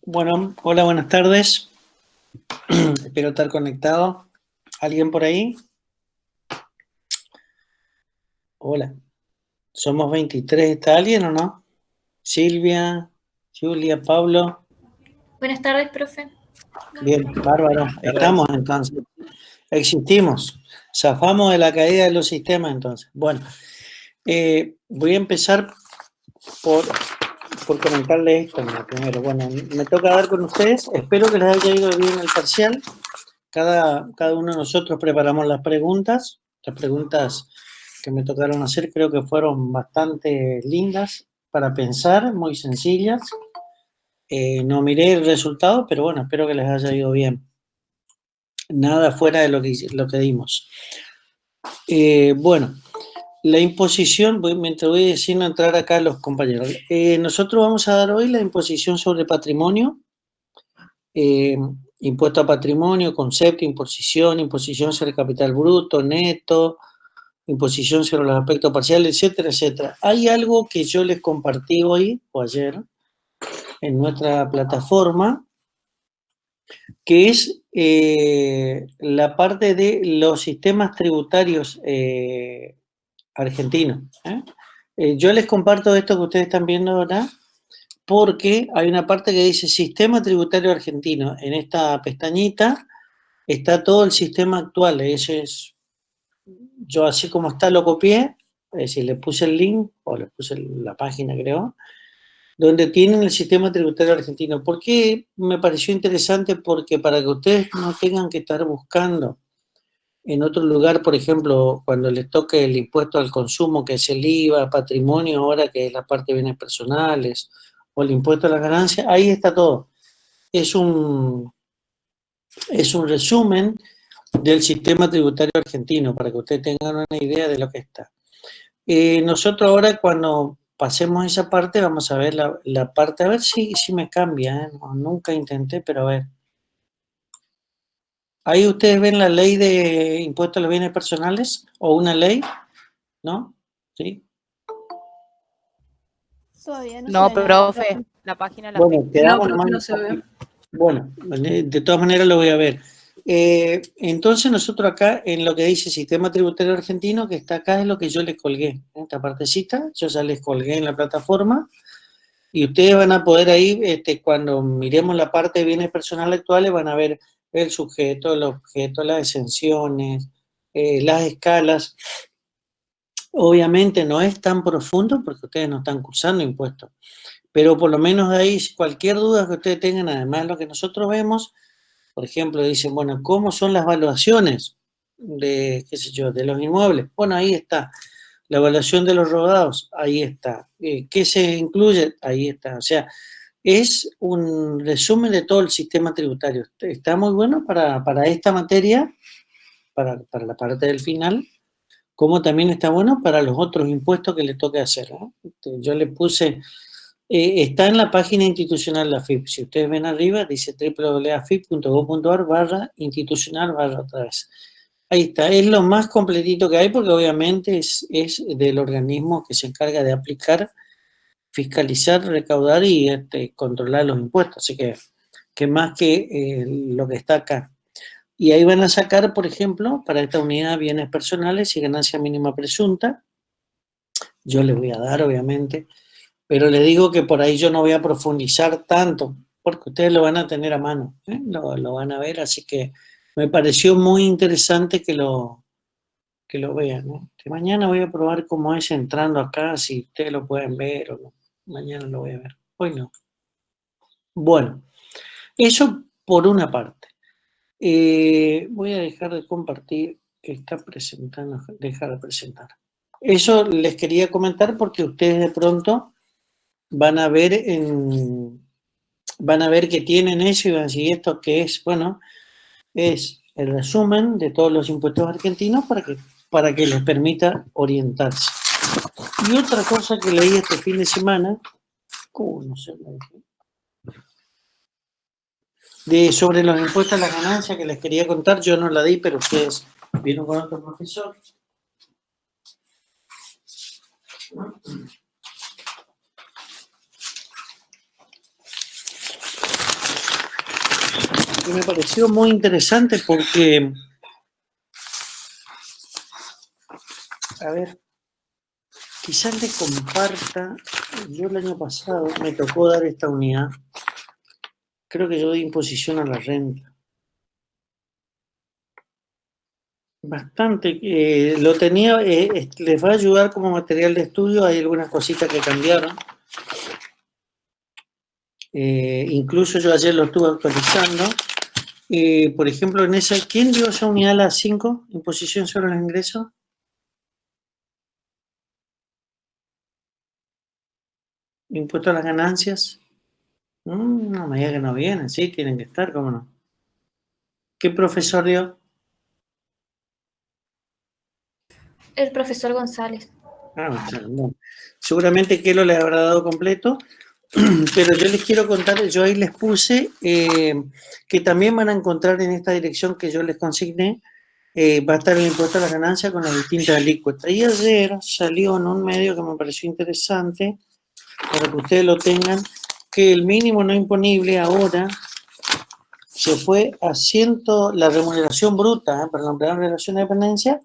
Bueno, hola, buenas tardes. Espero estar conectado. ¿Alguien por ahí? Hola. Somos 23. ¿Está alguien o no? Silvia, Julia, Pablo. Buenas tardes, profe. Bien, bárbaro. Estamos entonces. Existimos. Zafamos de la caída de los sistemas entonces. Bueno, voy a empezar por, por comentarles esto primero. Bueno, me toca dar con ustedes. Espero que les haya ido bien el parcial. Cada uno de nosotros preparamos las preguntas. Las preguntas que me tocaron hacer creo que fueron bastante lindas para pensar, muy sencillas. No miré el resultado, pero bueno, espero que les haya ido bien. Nada fuera de lo que dimos. Bueno, la imposición, mientras voy diciendo entrar acá a los compañeros. Nosotros vamos a dar hoy la imposición sobre patrimonio. Impuesto a patrimonio, concepto, imposición sobre el capital bruto, neto, imposición sobre los aspectos parciales, etcétera, etcétera. Hay algo que yo les compartí hoy o ayer en nuestra plataforma, que es la parte de los sistemas tributarios argentinos. Yo les comparto esto que ustedes están viendo ahora, porque hay una parte que dice Sistema Tributario Argentino. En esta pestañita está todo el sistema actual. Ese es, yo así como está lo copié, es decir, le puse el link, o le puse la página creo, donde tienen el sistema tributario argentino. ¿Por qué me pareció interesante? Porque para que ustedes no tengan que estar buscando en otro lugar, por ejemplo, cuando les toque el impuesto al consumo, que es el IVA, patrimonio, ahora que es la parte de bienes personales, o el impuesto a las ganancias, ahí está todo. Es un resumen del sistema tributario argentino, para que ustedes tengan una idea de lo que está. Nosotros ahora cuando pasemos esa parte, vamos a ver la parte, a ver si me cambia, no, nunca intenté, pero a ver. Ahí ustedes ven la ley de impuesto a los bienes personales, o una ley, ¿no? ¿Sí? Todavía no se No, ve nada, profe, profe. la página la Bueno, FIP. No, quedamos profe, nomás. no se ve. Bueno, de todas maneras lo voy a ver. Entonces nosotros acá en lo que dice Sistema Tributario Argentino, que está acá es lo que yo les colgué, esta partecita, yo ya les colgué en la plataforma, y ustedes van a poder ahí, cuando miremos la parte de bienes personales actuales, van a ver el sujeto, el objeto, las exenciones, las escalas. Obviamente no es tan profundo porque ustedes no están cursando impuestos, pero por lo menos de ahí cualquier duda que ustedes tengan, además de lo que nosotros vemos, por ejemplo, dicen, bueno, ¿cómo son las valuaciones de, qué sé yo, de los inmuebles? Bueno, ahí está. La evaluación de los rodados, ahí está. ¿Qué se incluye? Ahí está. O sea, es un resumen de todo el sistema tributario. Está muy bueno para esta materia, para la parte del final, como también está bueno para los otros impuestos que le toque hacer, ¿no? Yo le puse, está en la página institucional de la FIP. Si ustedes ven arriba, dice www.afip.gov.ar/institucional/otra vez. Ahí está, es lo más completito que hay porque obviamente es del organismo que se encarga de aplicar, fiscalizar, recaudar y controlar los impuestos. Así que más que lo que está acá. Y ahí van a sacar, por ejemplo, para esta unidad bienes personales y ganancia mínima presunta. Yo les voy a dar, obviamente, pero les digo que por ahí yo no voy a profundizar tanto, porque ustedes lo van a tener a mano, lo van a ver, así que me pareció muy interesante que lo vean, ¿no? Que mañana voy a probar cómo es entrando acá, si ustedes lo pueden ver o no. Mañana lo voy a ver, hoy no. Bueno, eso por una parte. Voy a dejar de compartir, está presentando, dejar de presentar. Eso les quería comentar porque ustedes de pronto van a ver que tienen eso y van a decir, ¿esto qué es? Bueno, es el resumen de todos los impuestos argentinos para que les permita orientarse. Y otra cosa que leí este fin de semana, no sé, sobre los impuestos a la ganancia que les quería contar, yo no la di, pero ustedes vieron con otro profesor. y me pareció muy interesante porque, a ver, quizás le comparta, yo el año pasado me tocó dar esta unidad, creo que yo di imposición a la renta. Bastante, lo tenía, les va a ayudar como material de estudio, hay algunas cositas que cambiaron. Incluso yo ayer lo estuve actualizando. Por ejemplo, en esa, ¿quién dio esa unidad a las 5? Imposición sobre los ingresos. Impuesto a las ganancias. No me diga que no vienen, sí, tienen que estar, ¿cómo no? ¿Qué profesor dio? El profesor González. Bueno. Seguramente que lo les habrá dado completo, pero yo les quiero contar, yo ahí les puse que también van a encontrar en esta dirección que yo les consigné, va a estar el impuesto a las ganancias con las distintas alícuotas. Y ayer salió en un medio que me pareció interesante, para que ustedes lo tengan, que el mínimo no imponible ahora se fue a la remuneración bruta, para la empleada en relación de dependencia,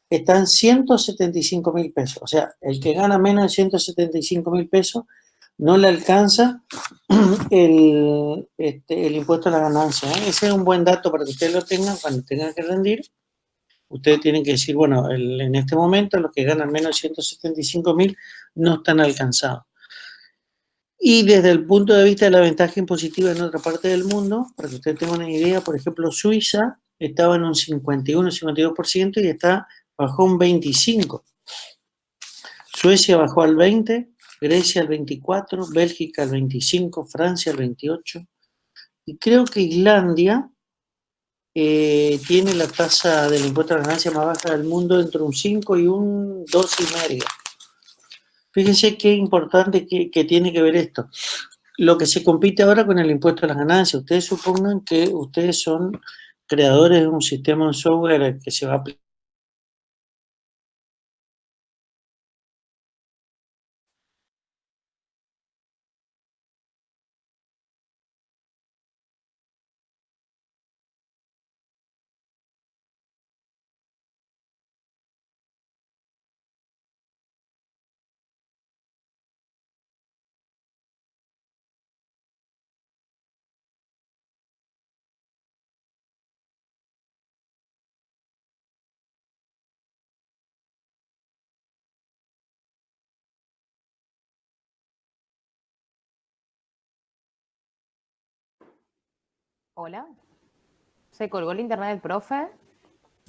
está en 175.000 pesos. O sea, el que gana menos de 175.000 pesos no le alcanza el impuesto a la ganancia. Ese es un buen dato para que ustedes lo tengan cuando tengan que rendir. Ustedes tienen que decir, bueno, en este momento los que ganan menos de 175.000 no están alcanzados. Y desde el punto de vista de la ventaja impositiva en otra parte del mundo, para que ustedes tengan una idea, por ejemplo, Suiza estaba en un 51-52% y está bajó un 25%. Suecia bajó al 20%, Grecia al 24%, Bélgica al 25%, Francia al 28%. Y creo que Islandia tiene la tasa del impuesto a la ganancia más baja del mundo entre un 5 y un 2,5. Fíjense qué importante que tiene que ver esto. Lo que se compite ahora con el impuesto a las ganancias. Ustedes supongan que ustedes son creadores de un sistema de software que se va a aplicar. Hola. ¿Se colgó el internet del profe?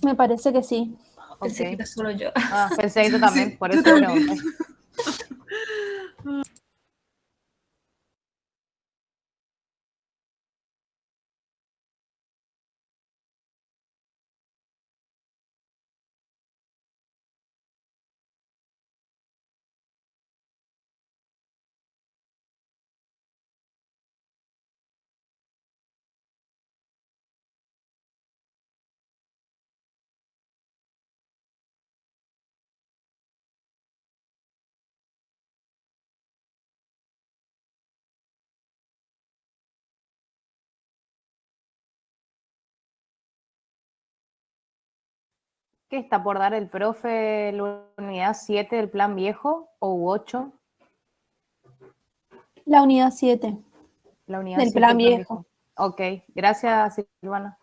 Me parece que sí. Pensé Ok. que era solo yo. Pensé que tú también, Sí, por yo eso también. pregunté. ¿Qué está por dar el profe la unidad 7 del plan viejo o 8? La unidad 7 La unidad del 7 plan del plan viejo. Ok, gracias Silvana.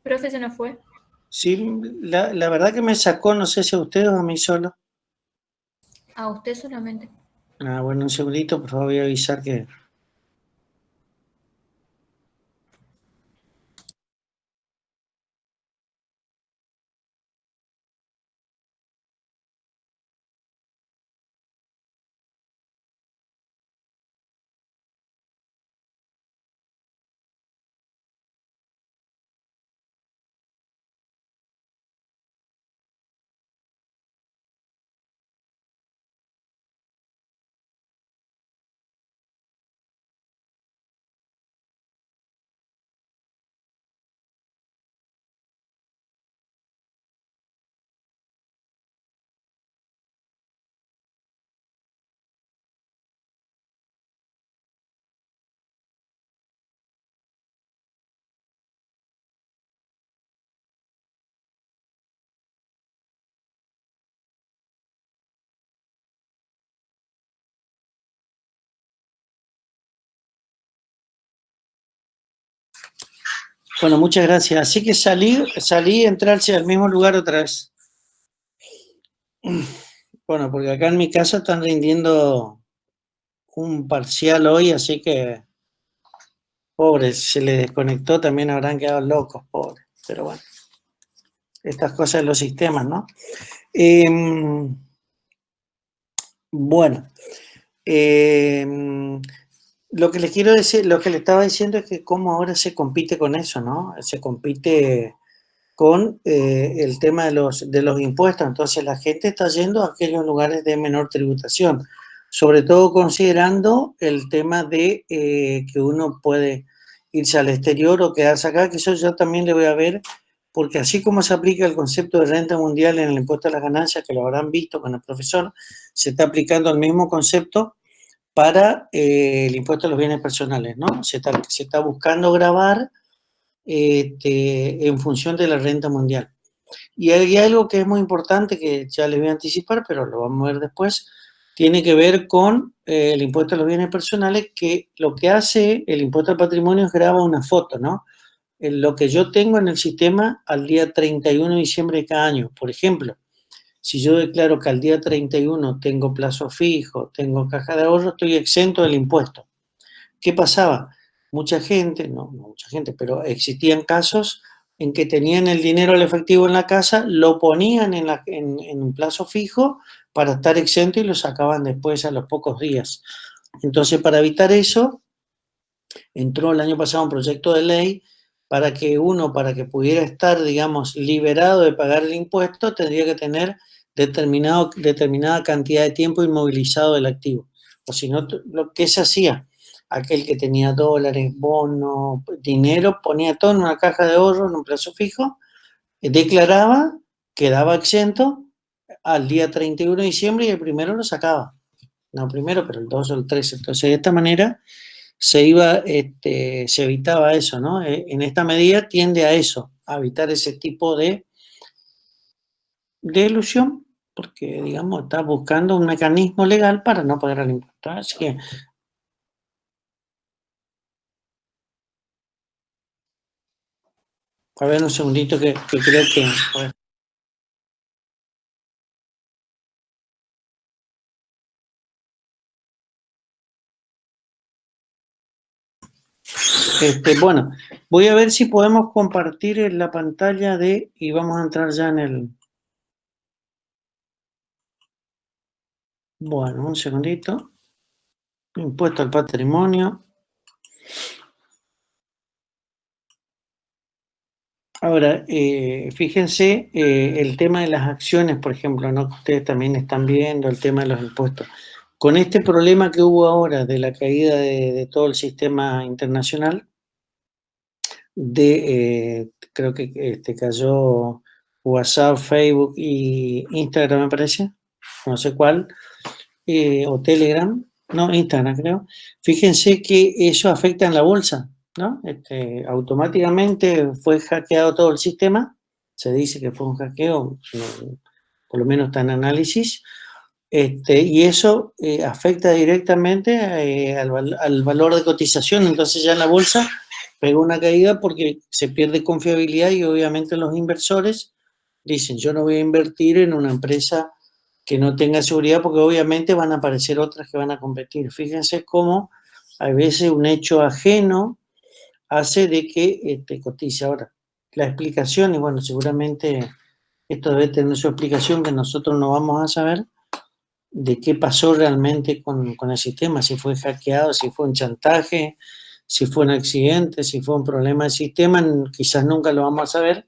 Profe, se nos fue. Sí, la verdad que me sacó, no sé si a ustedes o a mí solo. A usted solamente. Bueno, un segundito, por favor, voy a avisar que Bueno, muchas gracias. Así que salí y entrarse al mismo lugar otra vez. Bueno, porque acá en mi casa están rindiendo un parcial hoy, así que, pobre, se le desconectó, también habrán quedado locos, pobre. Pero bueno, estas cosas de los sistemas, ¿no? Bueno, lo que les quiero decir, lo que les estaba diciendo es que cómo ahora se compite con eso, ¿no? Se compite con el tema de los impuestos. Entonces la gente está yendo a aquellos lugares de menor tributación, sobre todo considerando el tema de que uno puede irse al exterior o quedarse acá, que eso yo también le voy a ver, porque así como se aplica el concepto de renta mundial en el impuesto a las ganancias, que lo habrán visto con el profesor, se está aplicando el mismo concepto para el impuesto a los bienes personales, ¿no? Se está buscando gravar en función de la renta mundial. Y hay algo que es muy importante, que ya les voy a anticipar, pero lo vamos a ver después, tiene que ver con el impuesto a los bienes personales, que lo que hace el impuesto al patrimonio es graba una foto, ¿no? Lo que yo tengo en el sistema al día 31 de diciembre de cada año. Por ejemplo, si yo declaro que al día 31 tengo plazo fijo, tengo caja de ahorro, estoy exento del impuesto. ¿Qué pasaba? Mucha gente, no mucha gente, pero existían casos en que tenían el dinero al efectivo en la casa, lo ponían en un plazo fijo para estar exento y lo sacaban después a los pocos días. Entonces, para evitar eso, entró el año pasado un proyecto de ley para que pudiera estar, digamos, liberado de pagar el impuesto, tendría que tener determinada cantidad de tiempo inmovilizado del activo. O si no, lo que se hacía, aquel que tenía dólares, bonos, dinero, ponía todo en una caja de ahorro, en un plazo fijo, declaraba, quedaba exento al día 31 de diciembre y el primero lo sacaba. No primero, pero el 2 o el 3. Entonces, de esta manera se evitaba eso, ¿no? En esta medida tiende a eso, a evitar ese tipo de ilusión, porque, digamos, está buscando un mecanismo legal para no pagar el impuesto. Así que, a ver un segundito que creo que... A ver. Bueno, voy a ver si podemos compartir la pantalla y vamos a entrar ya en el... Bueno, un segundito. Impuesto al patrimonio. Ahora, fíjense el tema de las acciones, por ejemplo, ¿no? Que ustedes también están viendo, el tema de los impuestos. Con este problema que hubo ahora de la caída de todo el sistema internacional, creo que cayó WhatsApp, Facebook y Instagram, me parece, no sé cuál, o Telegram, no, Instagram creo. Fíjense que eso afecta en la bolsa, ¿no? Automáticamente fue hackeado todo el sistema, se dice que fue un hackeo, por lo menos está en análisis, y eso afecta directamente al valor de cotización. Entonces ya en la bolsa pegó una caída porque se pierde confiabilidad y obviamente los inversores dicen, yo no voy a invertir en una empresa que no tenga seguridad, porque obviamente van a aparecer otras que van a competir. Fíjense cómo a veces un hecho ajeno hace de que cotice. Ahora, la explicación, y bueno, seguramente esto debe tener su explicación que nosotros no vamos a saber, de qué pasó realmente con el sistema, si fue hackeado, si fue un chantaje, si fue un accidente, si fue un problema del sistema, quizás nunca lo vamos a saber,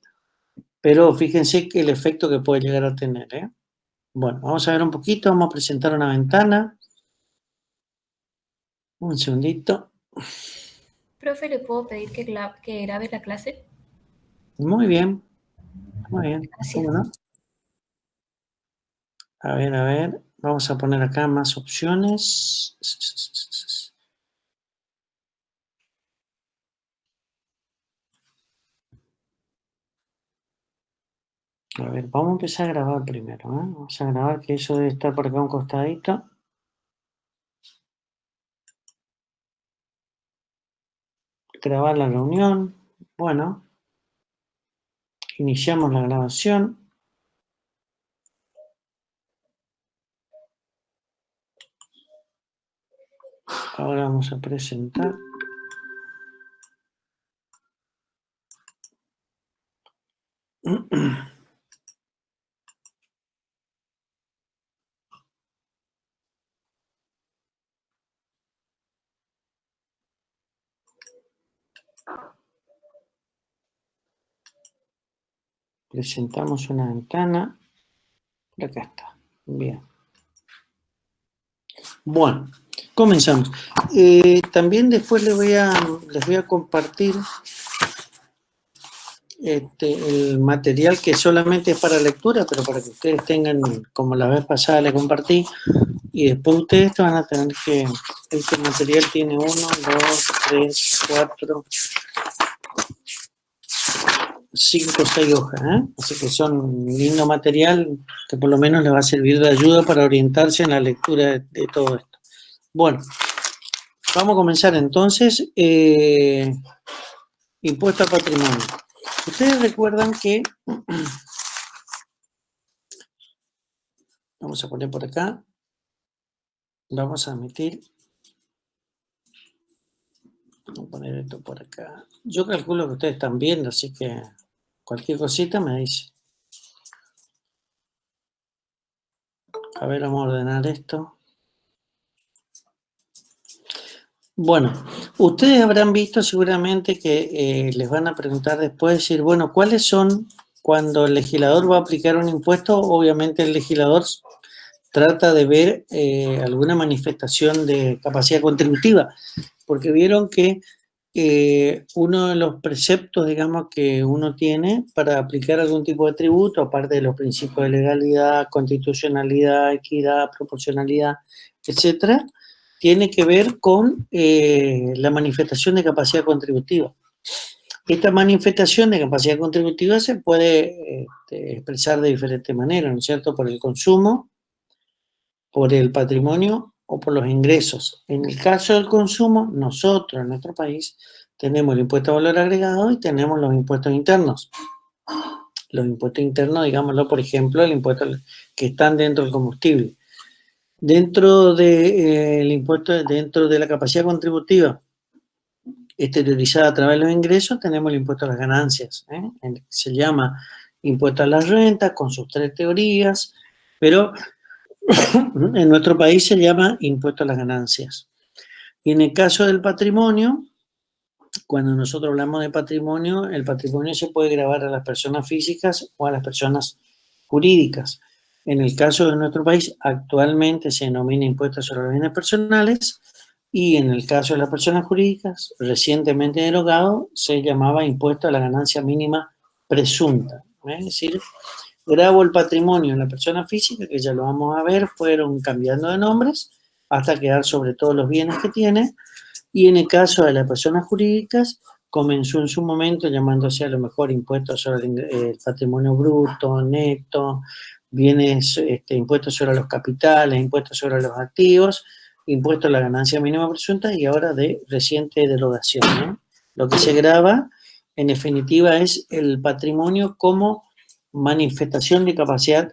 pero fíjense que el efecto que puede llegar a tener, ¿eh? Bueno, vamos a ver un poquito, vamos a presentar una ventana. Un segundito. Profe, ¿le puedo pedir que grabe la clase? Muy bien, muy bien. Gracias. ¿Cómo no? A ver, vamos a poner acá más opciones. A ver, vamos a empezar a grabar primero, ¿eh? Vamos a grabar, que eso debe estar por acá un costadito. Grabar la reunión. Bueno, iniciamos la grabación. Ahora vamos a presentar. Presentamos una ventana. Acá está. Bien. Bueno, comenzamos. También después les voy a compartir el material que solamente es para lectura, pero para que ustedes tengan, como la vez pasada le compartí, y después ustedes van a tener que, este material tiene 1, 2, 3, 4, 5, 6 hojas, ¿eh? Así que son un lindo material que por lo menos les va a servir de ayuda para orientarse en la lectura de todo esto. Bueno, vamos a comenzar entonces. Impuesto al patrimonio. Ustedes recuerdan que, vamos a poner por acá, vamos a admitir, vamos a poner esto por acá. Yo calculo que ustedes están viendo, así que cualquier cosita me dice. A ver, vamos a ordenar esto. Bueno, ustedes habrán visto seguramente que les van a preguntar después, decir, bueno, ¿cuáles son cuando el legislador va a aplicar un impuesto? Obviamente el legislador trata de ver alguna manifestación de capacidad contributiva, porque vieron que uno de los preceptos, digamos, que uno tiene para aplicar algún tipo de tributo, aparte de los principios de legalidad, constitucionalidad, equidad, proporcionalidad, etcétera, tiene que ver con la manifestación de capacidad contributiva. Esta manifestación de capacidad contributiva se puede expresar de diferentes maneras, ¿no es cierto? Por el consumo, por el patrimonio o por los ingresos. En el caso del consumo, nosotros en nuestro país tenemos el impuesto a valor agregado y tenemos los impuestos internos. Los impuestos internos, digámoslo, por ejemplo, el impuesto que están dentro del combustible. Dentro del impuesto, dentro de la capacidad contributiva exteriorizada a través de los ingresos, tenemos el impuesto a las ganancias, se llama impuesto a las rentas, con sus 3 teorías, pero en nuestro país se llama impuesto a las ganancias. Y en el caso del patrimonio, cuando nosotros hablamos de patrimonio, el patrimonio se puede gravar a las personas físicas o a las personas jurídicas. En el caso de nuestro país, actualmente se denomina impuesto sobre los bienes personales, y en el caso de las personas jurídicas, recientemente derogado, se llamaba impuesto a la ganancia mínima presunta. Es decir, grabo el patrimonio en la persona física, que ya lo vamos a ver, fueron cambiando de nombres hasta quedar sobre todos los bienes que tiene, y en el caso de las personas jurídicas, comenzó en su momento llamándose a lo mejor impuesto sobre el patrimonio bruto, neto, bienes, impuestos sobre los capitales, impuestos sobre los activos, impuesto a la ganancia mínima presunta, y ahora de reciente derogación, ¿no? Lo que se grava, en definitiva, es el patrimonio como manifestación de capacidad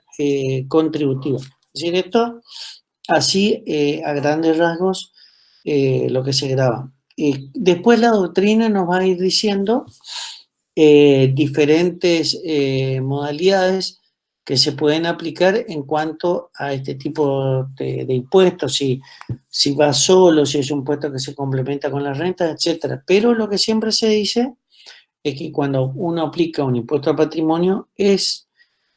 contributiva. Es decir, esto así a grandes rasgos lo que se graba. Después la doctrina nos va a ir diciendo diferentes modalidades que se pueden aplicar en cuanto a este tipo de impuestos, si va solo, si es un impuesto que se complementa con las rentas, etcétera. Pero lo que siempre se dice es que cuando uno aplica un impuesto al patrimonio es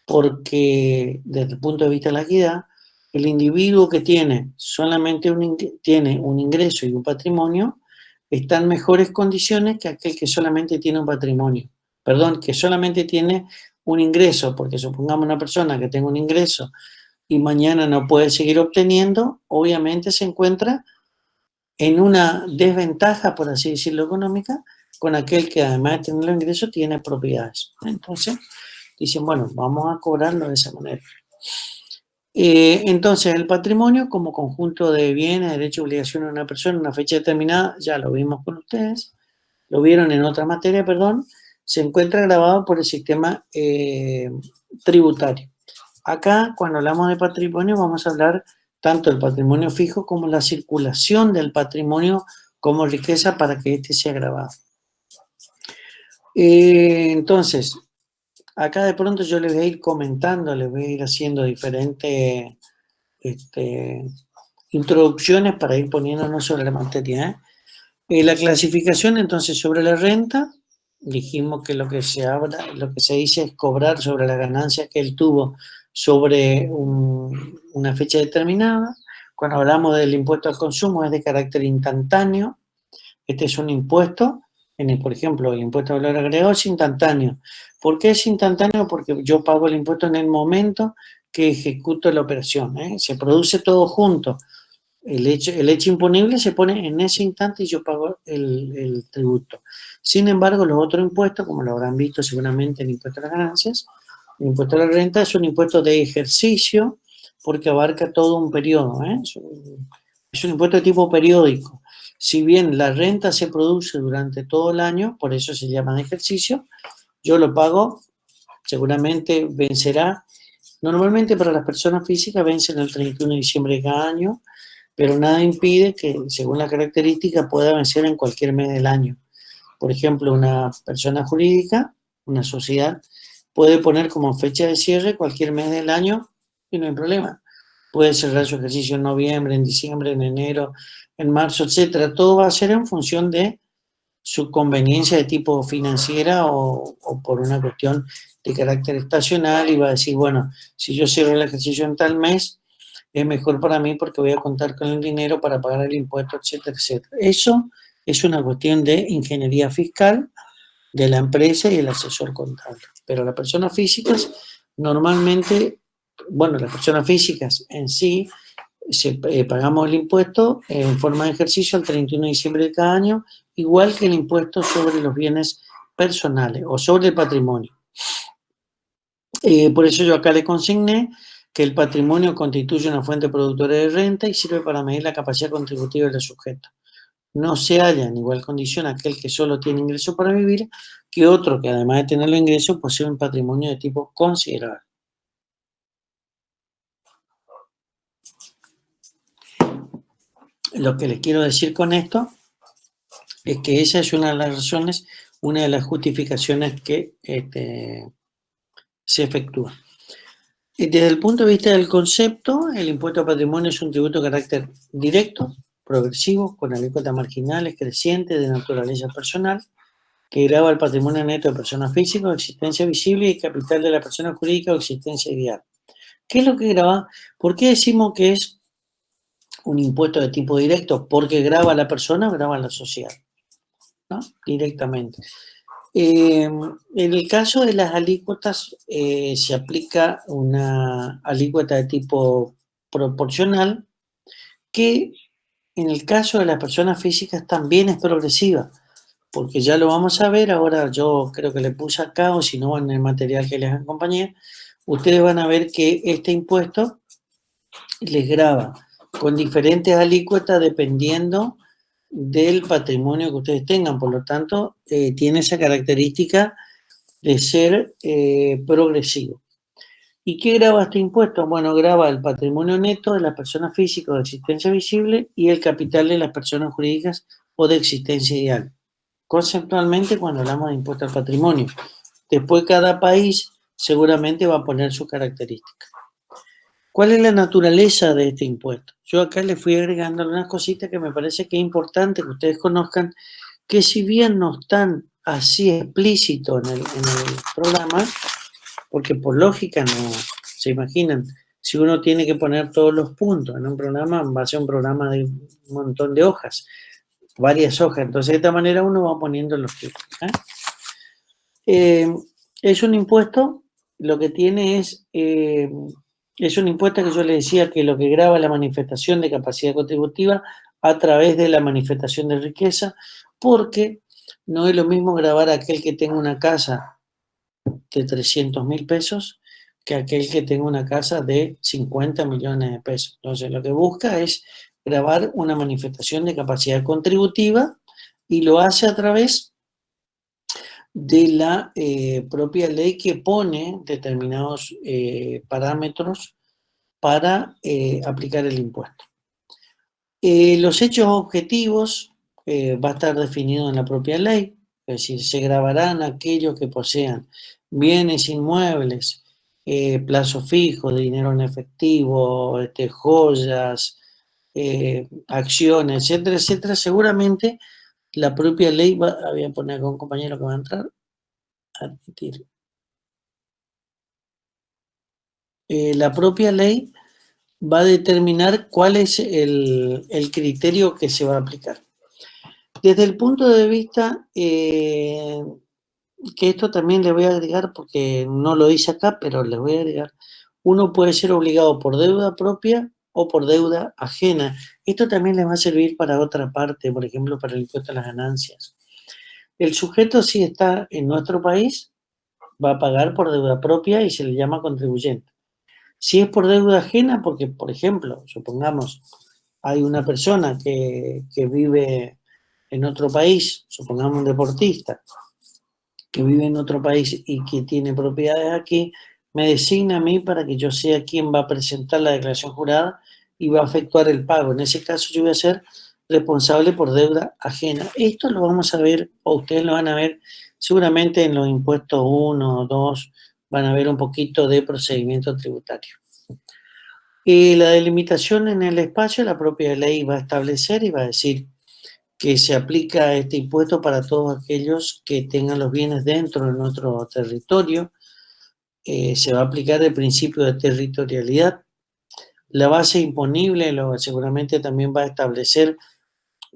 porque, desde el punto de vista de la equidad, el individuo que tiene solamente tiene un ingreso y un patrimonio está en mejores condiciones que aquel que solamente tiene un patrimonio. Perdón, que solamente tiene un ingreso, porque supongamos una persona que tenga un ingreso y mañana no puede seguir obteniendo, obviamente se encuentra en una desventaja, por así decirlo, económica, con aquel que además de tener los ingresos tiene propiedades. Entonces, dicen, bueno, vamos a cobrarlo de esa manera. Entonces, el patrimonio como conjunto de bienes, derechos y obligaciones de una persona en una fecha determinada, ya lo vimos con ustedes, lo vieron en otra materia, perdón, se encuentra grabado por el sistema tributario. Acá, cuando hablamos de patrimonio, vamos a hablar tanto del patrimonio fijo como la circulación del patrimonio como riqueza para que éste sea grabado. Entonces, acá de pronto yo les voy a ir comentando, les voy a ir haciendo diferentes introducciones para ir poniéndonos sobre la materia. La clasificación, entonces, sobre la renta, dijimos que lo que se habla, lo que se dice es cobrar sobre la ganancia que él tuvo sobre una fecha determinada. Cuando hablamos del impuesto al consumo es de carácter instantáneo. Este es un impuesto, por ejemplo, el impuesto al valor agregado es instantáneo. ¿Por qué es instantáneo? Porque yo pago el impuesto en el momento que ejecuto la operación. Se produce todo junto. El hecho imponible se pone en ese instante y yo pago el tributo. Sin embargo, los otros impuestos, como lo habrán visto seguramente en el impuesto a las ganancias, el impuesto a la renta es un impuesto de ejercicio porque abarca todo un periodo. Es un impuesto de tipo periódico. Si bien la renta se produce durante todo el año, por eso se llama de ejercicio, yo lo pago, seguramente vencerá. Normalmente para las personas físicas vencen el 31 de diciembre de cada año, pero nada impide que, según la característica, pueda vencer en cualquier mes del año. Por ejemplo, una persona jurídica, una sociedad, puede poner como fecha de cierre cualquier mes del año y no hay problema. Puede cerrar su ejercicio en noviembre, en diciembre, en enero, en marzo, etcétera. Todo va a ser en función de su conveniencia de tipo financiera o por una cuestión de carácter estacional, y va a decir, bueno, si yo cierro el ejercicio en tal mes, es mejor para mí porque voy a contar con el dinero para pagar el impuesto, etcétera, etcétera. Eso es una cuestión de ingeniería fiscal de la empresa y el asesor contable. Pero las personas físicas, normalmente, bueno, las personas físicas en sí, pagamos el impuesto en forma de ejercicio el 31 de diciembre de cada año, igual que el impuesto sobre los bienes personales o sobre el patrimonio. Por eso yo acá le consigné que el patrimonio constituye una fuente productora de renta y sirve para medir la capacidad contributiva del sujeto. No se halla en igual condición aquel que solo tiene ingreso para vivir que otro que, además de tener los ingresos, posee un patrimonio de tipo considerable. Lo que les quiero decir con esto es que esa es una de las razones, una de las justificaciones que se efectúa. Desde el punto de vista del concepto, el impuesto a patrimonio es un tributo de carácter directo, progresivo, con alícuotas marginales, crecientes, de naturaleza personal, que grava el patrimonio neto de personas físicas, existencia visible y capital de la persona jurídica o existencia ideal. ¿Qué es lo que grava? ¿Por qué decimos que es un impuesto de tipo directo? Porque grava a la persona o grava a la sociedad, ¿no? Directamente. En el caso de las alícuotas, se aplica una alícuota de tipo proporcional que en el caso de las personas físicas también es progresiva, porque ya lo vamos a ver. Ahora yo creo que le puse acá, o si no en el material que les acompañé, ustedes van a ver que este impuesto les grava con diferentes alícuotas dependiendo del patrimonio que ustedes tengan. Por lo tanto, tiene esa característica de ser progresivo. ¿Y qué grava este impuesto? Bueno, grava el patrimonio neto de las personas físicas de existencia visible y el capital de las personas jurídicas o de existencia ideal. Conceptualmente, cuando hablamos de impuesto al patrimonio, después cada país seguramente va a poner su característica. ¿Cuál es la naturaleza de este impuesto? Yo acá le fui agregando algunas cositas que me parece que es importante que ustedes conozcan, que si bien no están así explícitos en el programa, porque por lógica no se imaginan, si uno tiene que poner todos los puntos en un programa, va a ser un programa de un montón de hojas, varias hojas, entonces de esta manera uno va poniendo los tipos. Es un impuesto, lo que tiene es un impuesto que yo le decía que lo que grava la manifestación de capacidad contributiva a través de la manifestación de riqueza, porque no es lo mismo gravar a aquel que tenga una casa de 300.000 pesos que aquel que tenga una casa de 50 millones de pesos. Entonces lo que busca es gravar una manifestación de capacidad contributiva y lo hace a través de la propia ley que pone determinados parámetros para aplicar el impuesto. Los hechos objetivos va a estar definido en la propia ley, es decir, se gravarán aquellos que posean bienes inmuebles, plazo fijo, de dinero en efectivo, joyas, acciones, etcétera, etcétera. Seguramente la propia ley va, voy a poner con un compañero que va a entrar, admitir. La propia ley va a determinar cuál es el criterio que se va a aplicar. Desde el punto de vista, que esto también le voy a agregar, porque no lo hice acá, pero le voy a agregar, uno puede ser obligado por deuda propia o por deuda ajena. Esto también le va a servir para otra parte, por ejemplo, para el impuesto a las ganancias. El sujeto, si está en nuestro país, va a pagar por deuda propia y se le llama contribuyente. Si es por deuda ajena, porque, por ejemplo, supongamos, hay una persona que vive en otro país, supongamos un deportista, que vive en otro país y que tiene propiedades aquí, me designa a mí para que yo sea quien va a presentar la declaración jurada y va a efectuar el pago. En ese caso yo voy a ser responsable por deuda ajena. Esto lo vamos a ver, o ustedes lo van a ver seguramente en los impuestos 1 o 2, van a ver un poquito de procedimiento tributario. La delimitación en el espacio, la propia ley va a establecer y va a decir que se aplica este impuesto para todos aquellos que tengan los bienes dentro de nuestro territorio. Se va a aplicar el principio de territorialidad. La base imponible seguramente también va a establecer,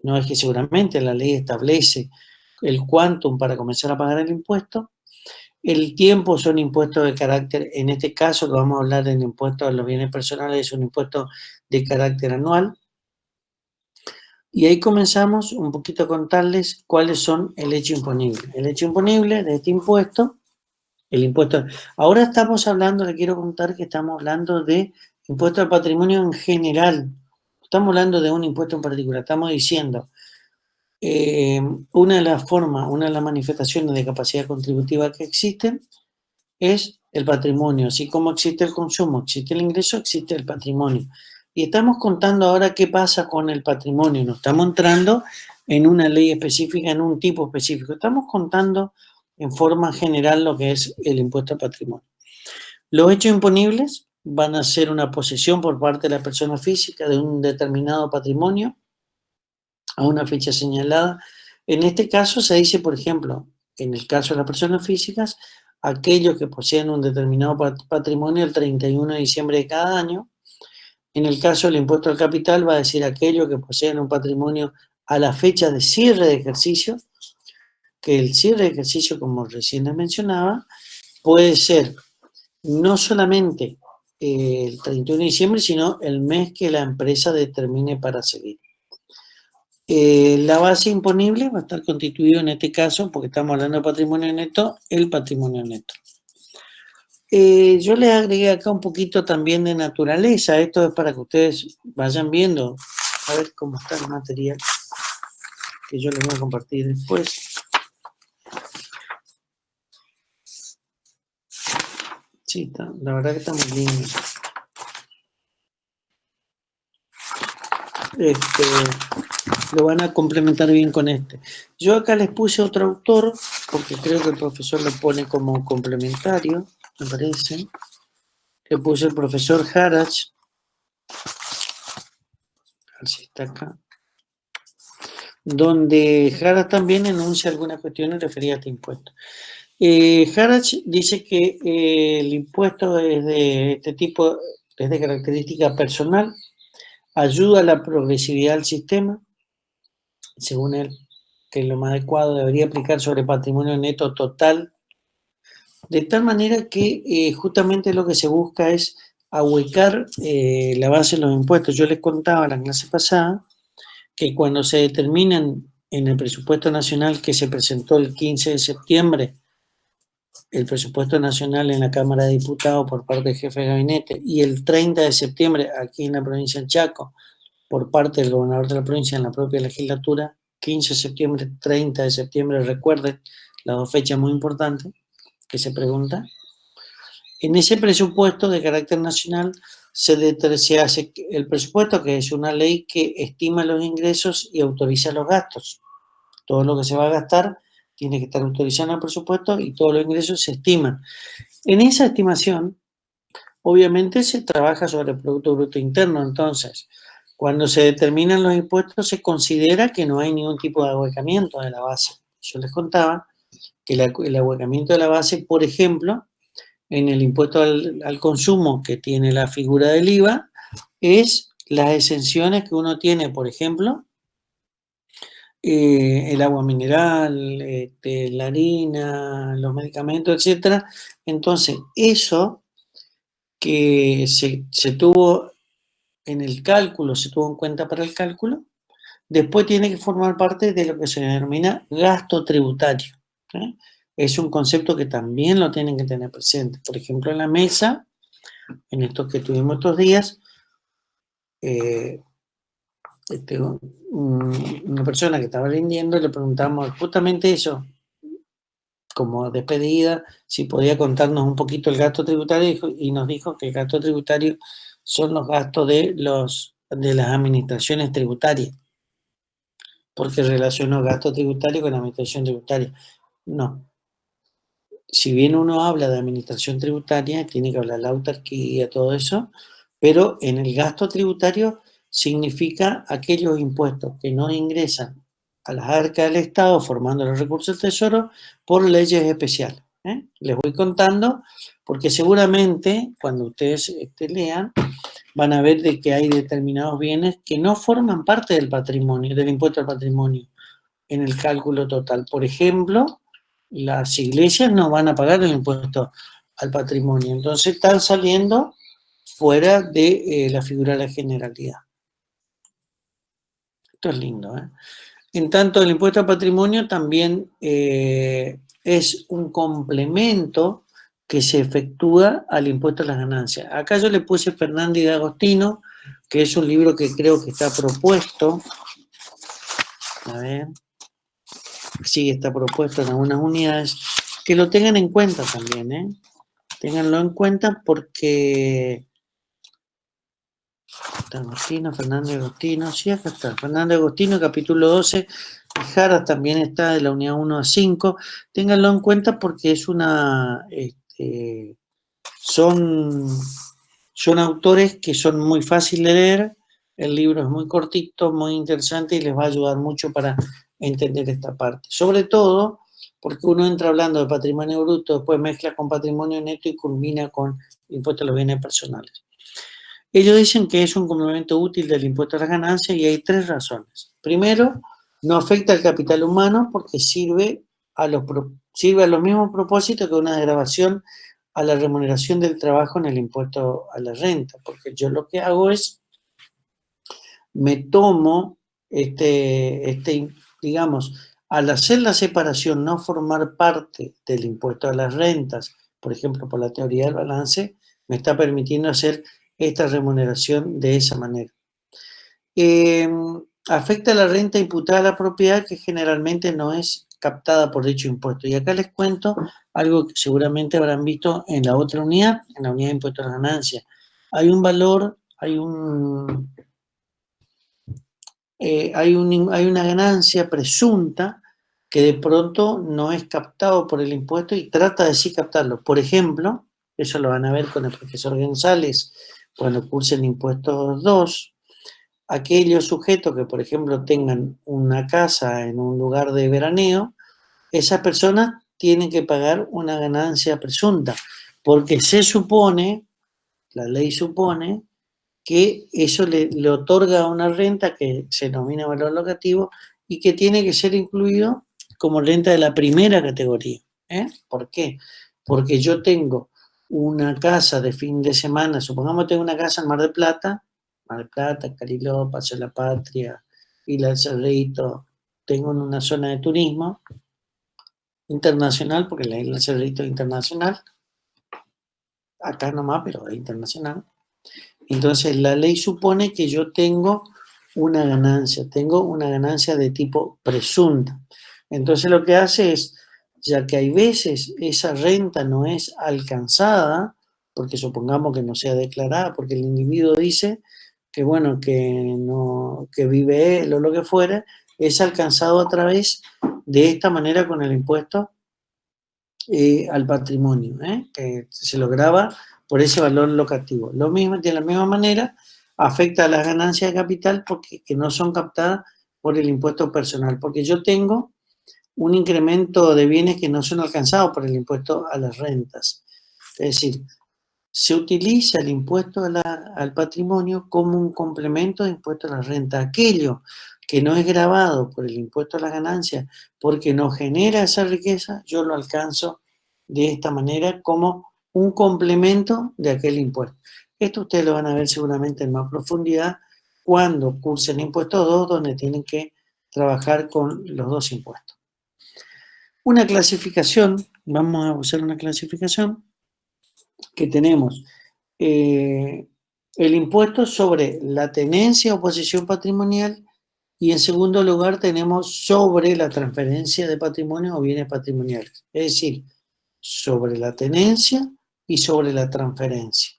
no es que seguramente, la ley establece el quantum para comenzar a pagar el impuesto. El tiempo son impuestos de carácter, en este caso que vamos a hablar del impuesto a los bienes personales, es un impuesto de carácter anual. Y ahí comenzamos un poquito a contarles cuáles son el hecho imponible. El hecho imponible de este impuesto, el impuesto... Ahora estamos hablando, le quiero contar que estamos hablando de impuesto al patrimonio en general. Estamos hablando de un impuesto en particular. Estamos diciendo, una de las formas, una de las manifestaciones de capacidad contributiva que existen es el patrimonio. Así como existe el consumo, existe el ingreso, existe el patrimonio. Y estamos contando ahora qué pasa con el patrimonio. No estamos entrando en una ley específica, en un tipo específico. Estamos contando en forma general lo que es el impuesto al patrimonio. Los hechos imponibles van a ser una posesión por parte de la persona física de un determinado patrimonio a una fecha señalada. En este caso se dice, por ejemplo, en el caso de las personas físicas, aquellos que poseen un determinado patrimonio el 31 de diciembre de cada año. En el caso del impuesto al capital va a decir aquellos que poseen un patrimonio a la fecha de cierre de ejercicio, que el cierre de ejercicio, como recién les mencionaba, puede ser no solamente el 31 de diciembre, sino el mes que la empresa determine para seguir. La base imponible va a estar constituido en este caso, porque estamos hablando de patrimonio neto, el patrimonio neto. Yo les agregué acá un poquito también de naturaleza. Esto es para que ustedes vayan viendo, a ver cómo está el material, que yo les voy a compartir después. Sí, la verdad que está muy lindo. Lo van a complementar bien con este. Yo acá les puse otro autor, porque creo que el profesor lo pone como complementario, me parece. Le puse el profesor Harach. A ver si está acá. Donde Harach también enuncia algunas cuestiones referidas a este impuesto. Harach dice que el impuesto es de este tipo, es de característica personal, ayuda a la progresividad del sistema, según él, que lo más adecuado debería aplicar sobre patrimonio neto total, de tal manera que justamente lo que se busca es ahuecar la base de los impuestos. Yo les contaba en la clase pasada que cuando se determinan en el presupuesto nacional que se presentó el 15 de septiembre, el presupuesto nacional en la Cámara de Diputados por parte del jefe de gabinete, y el 30 de septiembre aquí en la provincia de Chaco, por parte del gobernador de la provincia en la propia legislatura, 15 de septiembre, 30 de septiembre, recuerden, las dos fechas muy importantes que se pregunta. En ese presupuesto de carácter nacional se hace el presupuesto, que es una ley que estima los ingresos y autoriza los gastos. Todo lo que se va a gastar tiene que estar autorizado en el presupuesto y todos los ingresos se estiman. En esa estimación, obviamente se trabaja sobre el Producto Bruto Interno. Entonces, cuando se determinan los impuestos, se considera que no hay ningún tipo de ahuecamiento de la base. Yo les contaba que el ahuecamiento de la base, por ejemplo, en el impuesto al consumo que tiene la figura del IVA, es las exenciones que uno tiene, por ejemplo, el agua mineral, la harina, los medicamentos, etc. Entonces, eso que se tuvo en el cálculo, se tuvo en cuenta para el cálculo, después tiene que formar parte de lo que se denomina gasto tributario. Es un concepto que también lo tienen que tener presente. Por ejemplo, en la mesa, en estos que tuvimos estos días, una persona que estaba rindiendo, le preguntamos justamente eso, como despedida, si podía contarnos un poquito el gasto tributario, y nos dijo que el gasto tributario son los gastos de las administraciones tributarias, porque relacionó gasto tributario con administración tributaria. No. Si bien uno habla de administración tributaria, tiene que hablar de la autarquía, todo eso, pero en el gasto tributario significa aquellos impuestos que no ingresan a las arcas del Estado formando los recursos del Tesoro por leyes especiales. Les voy contando porque seguramente cuando ustedes lean van a ver de que hay determinados bienes que no forman parte del patrimonio, del impuesto al patrimonio en el cálculo total. Por ejemplo, las iglesias no van a pagar el impuesto al patrimonio, entonces están saliendo fuera de la figura de la generalidad. Esto es lindo, ¿eh? En tanto, el impuesto al patrimonio también es un complemento que se efectúa al impuesto a las ganancias. Acá yo le puse Fernández de Agostino, que es un libro que creo que está propuesto. A ver. Sí, está propuesto en algunas unidades. Que lo tengan en cuenta también, ¿eh? Ténganlo en cuenta porque... Agostino, Fernández Agostino, sí, acá está. Fernández Agostino, capítulo 12. Jaras también está de la unidad 1 a 5. Ténganlo en cuenta porque es una... son autores que son muy fáciles de leer. El libro es muy cortito, muy interesante y les va a ayudar mucho para entender esta parte. Sobre todo porque uno entra hablando de patrimonio bruto, después mezcla con patrimonio neto y culmina con impuesto a los bienes personales. Ellos dicen que es un complemento útil del impuesto a las ganancias y hay 3 razones. Primero, no afecta al capital humano porque sirve a los mismos propósitos que una desgravación a la remuneración del trabajo en el impuesto a la renta, porque yo lo que hago es, me tomo, digamos, al hacer la separación, no formar parte del impuesto a las rentas, por ejemplo, por la teoría del balance, me está permitiendo hacer esta remuneración de esa manera. Afecta a la renta imputada a la propiedad que generalmente no es captada por dicho impuesto. Y acá les cuento algo que seguramente habrán visto en la otra unidad, en la unidad de impuesto a las ganancias. Hay un valor, hay una ganancia presunta que de pronto no es captado por el impuesto y trata de sí captarlo. Por ejemplo, eso lo van a ver con el profesor González cuando cursen impuestos 2, aquellos sujetos que, por ejemplo, tengan una casa en un lugar de veraneo, esas personas tienen que pagar una ganancia presunta, porque se supone, la ley supone, que eso le otorga una renta que se denomina valor locativo y que tiene que ser incluido como renta de la primera categoría. ¿Por qué? Porque yo tengo una casa de fin de semana, supongamos que tengo una casa en Mar del Plata, Cariló, Paso de la Patria, Isla del Cerrito, tengo en una zona de turismo internacional, porque la Isla del Cerrito es internacional, acá nomás, pero es internacional. Entonces la ley supone que yo tengo una ganancia de tipo presunta. Entonces lo que hace es, ya que hay veces esa renta no es alcanzada, porque supongamos que no sea declarada, porque el individuo dice que bueno, que vive él o lo que fuera, es alcanzado a través de esta manera con el impuesto al patrimonio, que se lo grava por ese valor locativo. Lo mismo, de la misma manera, afecta a las ganancias de capital porque que no son captadas por el impuesto personal, porque yo tengo un incremento de bienes que no son alcanzados por el impuesto a las rentas. Es decir, se utiliza el impuesto al patrimonio como un complemento de impuesto a la renta. Aquello que no es gravado por el impuesto a la ganancia porque no genera esa riqueza, yo lo alcanzo de esta manera como un complemento de aquel impuesto. Esto ustedes lo van a ver seguramente en más profundidad cuando cursen impuesto 2, donde tienen que trabajar con los dos impuestos. Una clasificación, vamos a usar una clasificación que tenemos el impuesto sobre la tenencia o posesión patrimonial y en segundo lugar tenemos sobre la transferencia de patrimonio o bienes patrimoniales, es decir, sobre la tenencia y sobre la transferencia.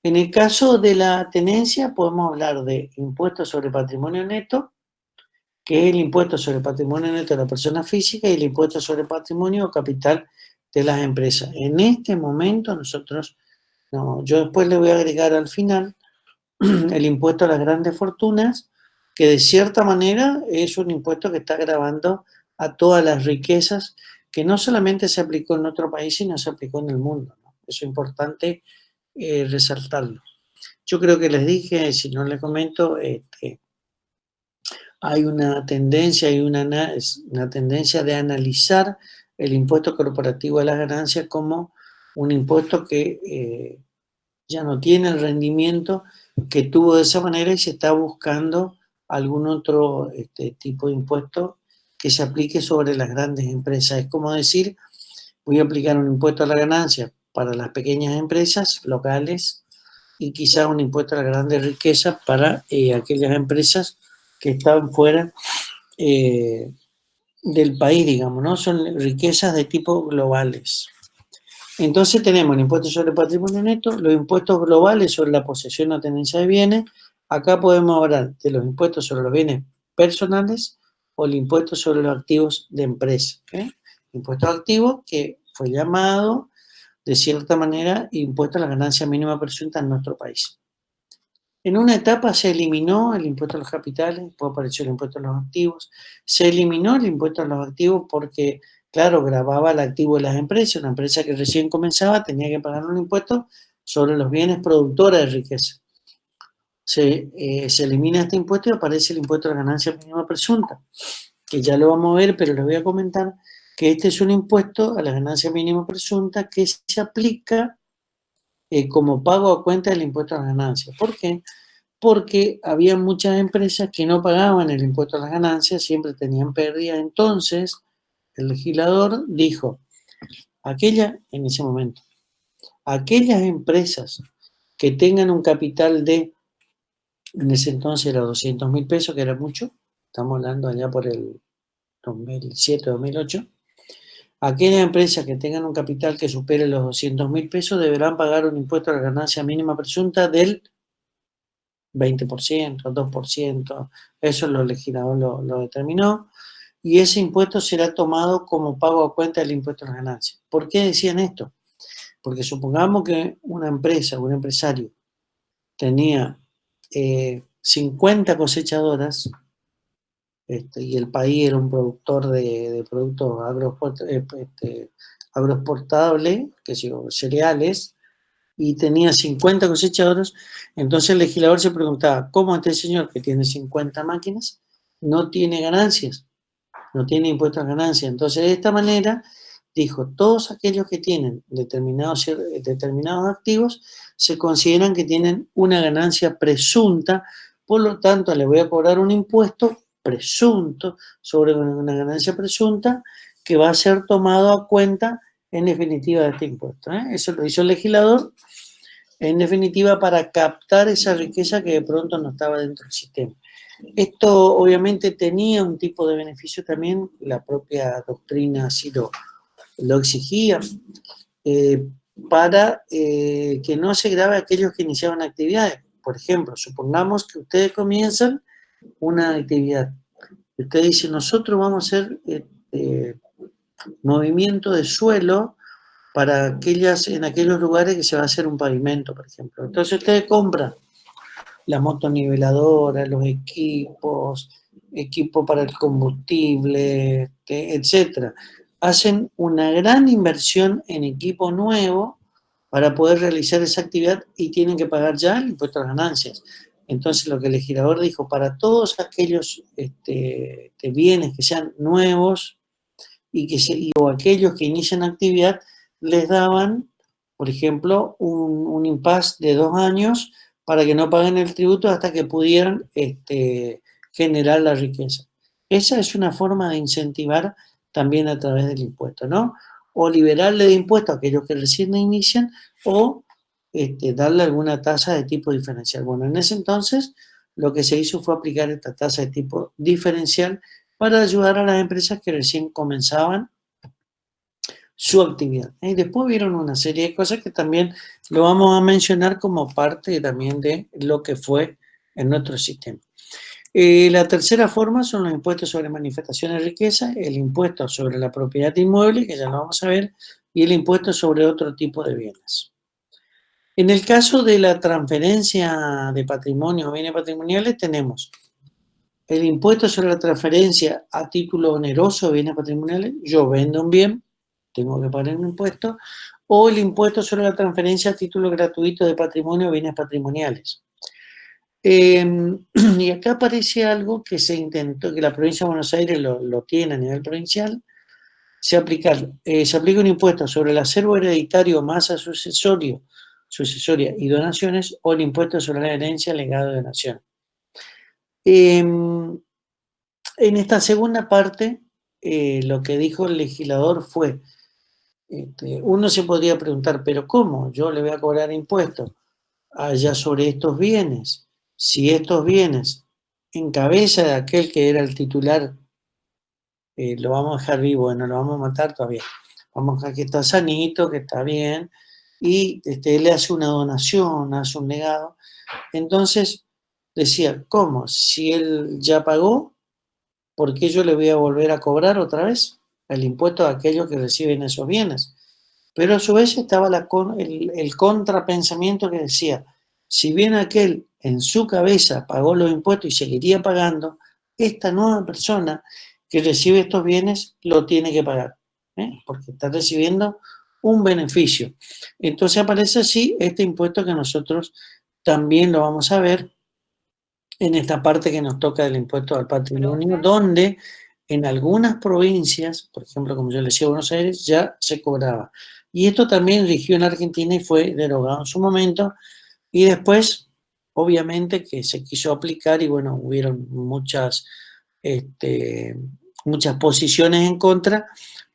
En el caso de la tenencia podemos hablar de impuesto sobre patrimonio neto, que es el impuesto sobre patrimonio neto de la persona física y el impuesto sobre patrimonio o capital de las empresas. En este momento nosotros, yo después le voy a agregar al final el impuesto a las grandes fortunas, que de cierta manera es un impuesto que está gravando a todas las riquezas, que no solamente se aplicó en otro país, sino se aplicó en el mundo, ¿no? Eso es importante resaltarlo. Yo creo que les dije, si no les comento, hay una tendencia de analizar el impuesto corporativo a las ganancias como un impuesto que ya no tiene el rendimiento que tuvo de esa manera y se está buscando algún otro tipo de impuesto que se aplique sobre las grandes empresas. Es como decir, voy a aplicar un impuesto a la ganancia para las pequeñas empresas locales y quizás un impuesto a la grandes riquezas para aquellas empresas que están fuera del país, digamos, ¿no? Son riquezas de tipo globales. Entonces tenemos el impuesto sobre el patrimonio neto, los impuestos globales sobre la posesión o tenencia de bienes. Acá podemos hablar de los impuestos sobre los bienes personales o el impuesto sobre los activos de empresa. Impuesto activo que fue llamado, de cierta manera, impuesto a la ganancia mínima presunta en nuestro país. En una etapa se eliminó el impuesto a los capitales, después apareció el impuesto a los activos. Se eliminó el impuesto a los activos porque, claro, gravaba el activo de las empresas. Una empresa que recién comenzaba tenía que pagar un impuesto sobre los bienes productores de riqueza. Se elimina este impuesto y aparece el impuesto a la ganancia mínima presunta, que ya lo vamos a ver, pero les voy a comentar que este es un impuesto a la ganancia mínima presunta que se aplica como pago a cuenta del impuesto a las ganancias. ¿Por qué? Porque había muchas empresas que no pagaban el impuesto a las ganancias, siempre tenían pérdidas. Entonces, el legislador dijo, en ese momento, aquellas empresas que tengan un capital de, en ese entonces era 200.000 pesos, que era mucho, estamos hablando allá por el 2007, 2008, aquellas empresas que tengan un capital que supere los 200.000 pesos deberán pagar un impuesto a la ganancia mínima presunta del 20%, 2%, eso el legislador lo determinó, y ese impuesto será tomado como pago a cuenta del impuesto a las ganancias. ¿Por qué decían esto? Porque supongamos que una empresa, un empresario, tenía 50 cosechadoras, y el país era un productor de productos agroexportables, que son cereales, y tenía 50 cosechadoras, entonces el legislador se preguntaba, ¿cómo este señor que tiene 50 máquinas no tiene ganancias? No tiene impuestos a ganancias. Entonces, de esta manera, dijo, todos aquellos que tienen determinados activos se consideran que tienen una ganancia presunta, por lo tanto, le voy a cobrar un impuesto presunto sobre una ganancia presunta que va a ser tomado a cuenta en definitiva de este impuesto. Eso lo hizo el legislador, en definitiva, para captar esa riqueza que de pronto no estaba dentro del sistema. Esto obviamente tenía un tipo de beneficio también, la propia doctrina así lo exigía, para que no se grave a aquellos que iniciaban actividades. Por ejemplo, supongamos que ustedes comienzan una actividad. Ustedes dicen, nosotros vamos a hacer movimiento de suelo en aquellos lugares que se va a hacer un pavimento, por ejemplo. Entonces ustedes compran la motoniveladora, los equipos, equipo para el combustible, etcétera. Hacen una gran inversión en equipo nuevo para poder realizar esa actividad y tienen que pagar ya el impuesto a las ganancias. Entonces lo que el legislador dijo, para todos aquellos bienes que sean nuevos o aquellos que inician actividad, les daban, por ejemplo, un impasse de 2 años para que no paguen el tributo hasta que pudieran generar la riqueza. Esa es una forma de incentivar también a través del impuesto, ¿no? O liberarle de impuesto a aquellos que recién inician, o darle alguna tasa de tipo diferencial. Bueno, en ese entonces lo que se hizo fue aplicar esta tasa de tipo diferencial para ayudar a las empresas que recién comenzaban su actividad. Y después vieron una serie de cosas que también lo vamos a mencionar como parte también de lo que fue en nuestro sistema. La tercera forma son los impuestos sobre manifestaciones de riqueza, el impuesto sobre la propiedad inmueble, que ya lo vamos a ver, y el impuesto sobre otro tipo de bienes. En el caso de la transferencia de patrimonio o bienes patrimoniales, tenemos el impuesto sobre la transferencia a título oneroso de bienes patrimoniales. Yo vendo un bien, tengo que pagar un impuesto, o el impuesto sobre la transferencia a título gratuito de patrimonio o bienes patrimoniales. Y acá aparece algo que se intentó, que la provincia de Buenos Aires lo tiene a nivel provincial. Se aplica un impuesto sobre el acervo hereditario, masa sucesoria y donaciones, o el impuesto sobre la herencia, legado y donación. En esta segunda parte, lo que dijo el legislador fue, uno se podría preguntar, pero ¿cómo? Yo le voy a cobrar impuestos allá sobre estos bienes. Si estos bienes, en cabeza de aquel que era el titular, lo vamos a dejar vivo, no lo vamos a matar todavía. Vamos a dejar que está sanito, que está bien, y él le hace una donación, hace un legado. Entonces decía, ¿cómo? Si él ya pagó, ¿por qué yo le voy a volver a cobrar otra vez el impuesto a aquellos que reciben esos bienes? Pero a su vez estaba el contrapensamiento que decía, si bien aquel en su cabeza pagó los impuestos y seguiría pagando, esta nueva persona que recibe estos bienes lo tiene que pagar, porque está recibiendo un beneficio. Entonces aparece así este impuesto que nosotros también lo vamos a ver en esta parte que nos toca del impuesto al patrimonio, donde en algunas provincias, por ejemplo, como yo le decía, Buenos Aires, ya se cobraba. Y esto también rigió en Argentina y fue derogado en su momento, y después, obviamente, que se quiso aplicar y bueno, hubieron muchas posiciones en contra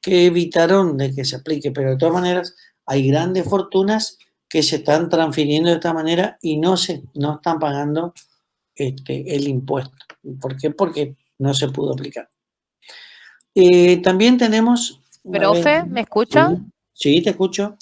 que evitaron de que se aplique, pero de todas maneras hay grandes fortunas que se están transfiriendo de esta manera y no están pagando el impuesto. ¿Por qué? Porque no se pudo aplicar. También tenemos... Profe, ¿me escucha? Sí, te escucho.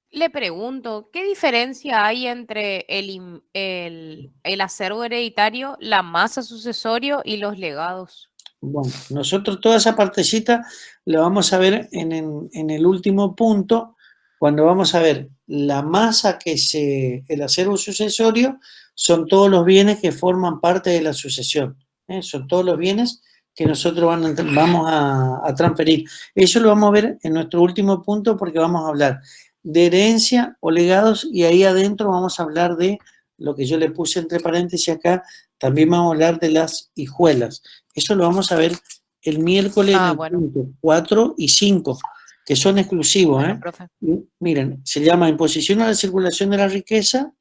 Le pregunto, ¿qué diferencia hay entre el acervo hereditario, la masa sucesorio y los legados? Bueno, nosotros toda esa partecita la vamos a ver en el último punto, cuando vamos a ver la masa el acervo sucesorio, son todos los bienes que forman parte de la sucesión, son todos los bienes que nosotros vamos a transferir. Eso lo vamos a ver en nuestro último punto, porque vamos a hablar de herencia o legados, y ahí adentro vamos a hablar de lo que yo le puse entre paréntesis acá, también vamos a hablar de las hijuelas. Eso lo vamos a ver el miércoles en el punto 4 y 5, que son exclusivos. Bueno, profe. Miren, se llama imposición a la circulación de la riqueza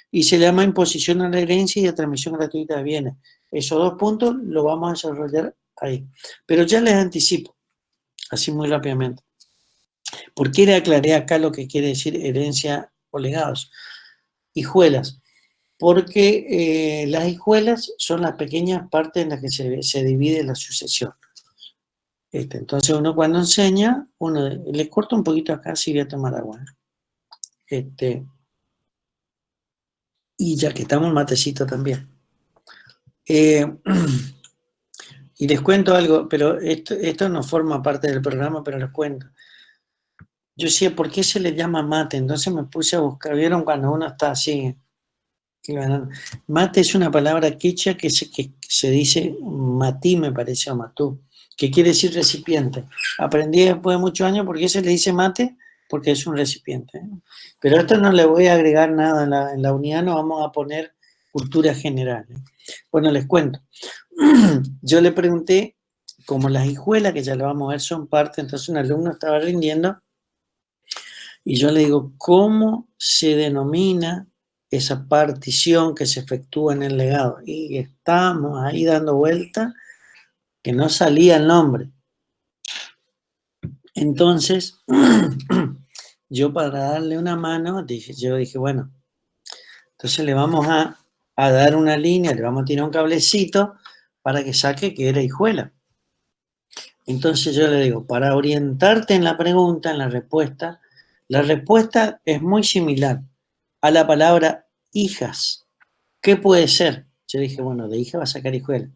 y se llama imposición a la herencia y a transmisión gratuita de bienes. Esos dos puntos lo vamos a desarrollar ahí. Pero ya les anticipo, así muy rápidamente. ¿Por qué le aclaré acá lo que quiere decir herencia o legados? Hijuelas. porque las hijuelas son las pequeñas partes en las que se divide la sucesión. Entonces uno cuando enseña, le corto un poquito acá si voy a tomar agua. Y ya que estamos, matecito también. Y les cuento algo, pero esto no forma parte del programa, pero les cuento. Yo decía, ¿por qué se le llama mate? Entonces me puse a buscar, ¿vieron cuando uno está así? Mate es una palabra quichua que se dice matí, me parece, o matú, que quiere decir recipiente. Aprendí después de muchos años por qué se le dice mate, porque es un recipiente. Pero esto no le voy a agregar nada en la unidad, no vamos a poner cultura general. Bueno, les cuento. Yo le pregunté, como las hijuelas, que ya lo vamos a ver, son parte, entonces un alumno estaba rindiendo, y yo le digo, ¿cómo se denomina esa partición que se efectúa en el legado? Y estábamos ahí dando vuelta, que no salía el nombre. Entonces, yo para darle una mano, yo dije, bueno, entonces le vamos a dar una línea, le vamos a tirar un cablecito para que saque que era hijuela. Entonces yo le digo, para orientarte en la pregunta, en la respuesta es muy similar a la palabra hijas. ¿Qué puede ser? Yo dije, bueno, de hija va a sacar hijuela.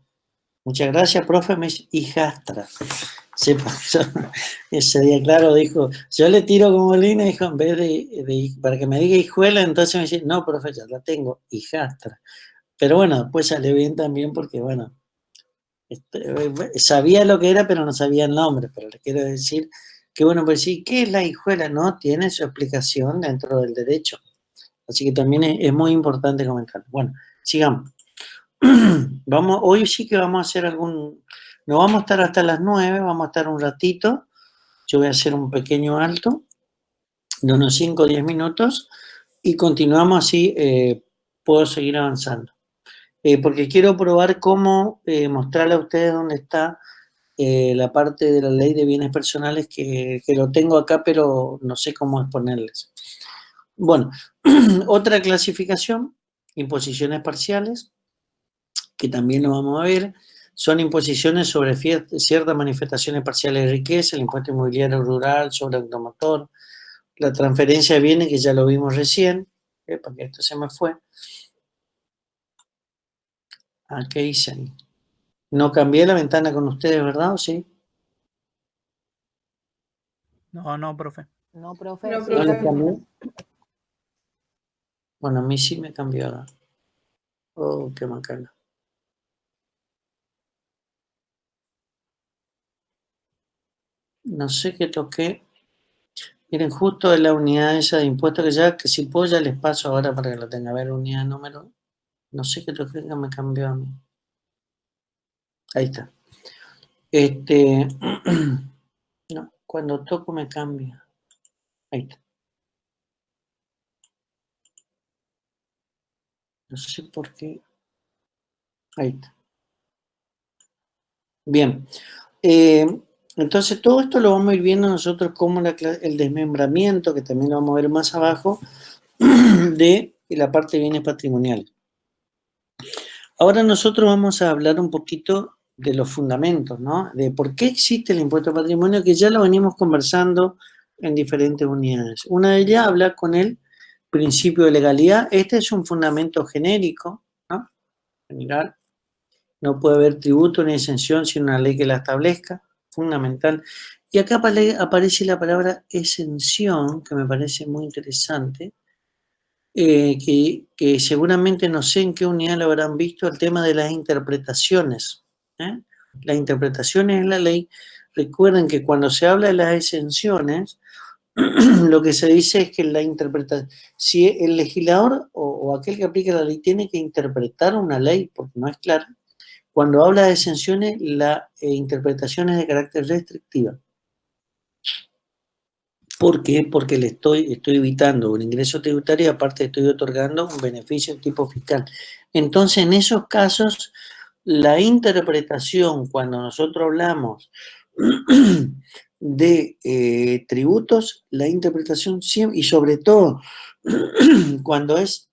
Muchas gracias, profe, me dice hijastra. Sepa, ese día, claro, dijo, yo le tiro como línea, dijo, en vez para que me diga hijuela, entonces me dice, no, profe, ya la tengo, hijastra. Pero bueno, después salió bien también porque, bueno, sabía lo que era, pero no sabía el nombre. Pero le quiero decir que, bueno, pues sí, ¿qué es la hijuela? No tiene su explicación dentro del derecho. Así que también es muy importante comentarlo. Bueno, sigamos. Hoy sí que vamos a hacer no vamos a estar hasta las 9, vamos a estar un ratito. Yo voy a hacer un pequeño alto de unos 5 o 10 minutos y continuamos así, puedo seguir avanzando. Porque quiero probar cómo mostrarle a ustedes dónde está la parte de la ley de bienes personales que lo tengo acá, pero no sé cómo exponerles. Bueno, otra clasificación, imposiciones parciales, que también lo vamos a ver, son imposiciones sobre ciertas manifestaciones parciales de riqueza, el impuesto inmobiliario rural, sobre automotor, la transferencia de bienes, que ya lo vimos recién, porque esto se me fue. ¿Qué dicen? No cambié la ventana con ustedes, ¿verdad? ¿O sí? No, profe. No, profe. No, sí. ¿No le cambió? Bueno, a mí sí me cambió ahora. Oh, qué macana. No sé qué toqué. Miren, justo en la unidad esa de impuestos que si puedo ya les paso ahora para que lo tenga. A ver, unidad número. No sé qué toqué que me cambió a mí. Ahí está. No, cuando toco me cambia. Ahí está. No sé por qué. Ahí está. Bien. Entonces todo esto lo vamos a ir viendo nosotros como el desmembramiento, que también lo vamos a ver más abajo, de la parte de bienes patrimoniales. Ahora nosotros vamos a hablar un poquito de los fundamentos, ¿no? De por qué existe el impuesto de patrimonio, que ya lo venimos conversando en diferentes unidades. Una de ellas habla con el principio de legalidad. Este es un fundamento genérico, ¿no? General. No puede haber tributo ni exención sin una ley que la establezca. Fundamental. Y acá aparece la palabra exención, que me parece muy interesante, que seguramente no sé en qué unidad lo habrán visto, el tema de las interpretaciones. Las interpretaciones en la ley, recuerden que cuando se habla de las exenciones, lo que se dice es que la interpretación, si el legislador o aquel que aplica la ley tiene que interpretar una ley porque no es clara, cuando habla de exenciones, la interpretación es de carácter restrictiva. ¿Por qué? Porque estoy evitando un ingreso tributario y aparte estoy otorgando un beneficio de tipo fiscal. Entonces, en esos casos, la interpretación, cuando nosotros hablamos de tributos, la interpretación siempre, y sobre todo cuando es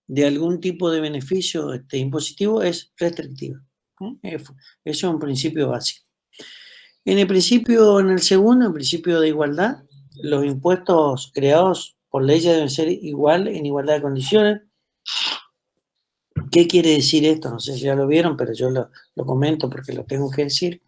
de algún tipo de beneficio impositivo es restrictiva. Eso es un principio básico. En el segundo, en principio de igualdad, los impuestos creados por leyes deben ser igual en igualdad de condiciones. ¿Qué quiere decir esto? No sé si ya lo vieron, pero yo lo comento porque lo tengo que decir.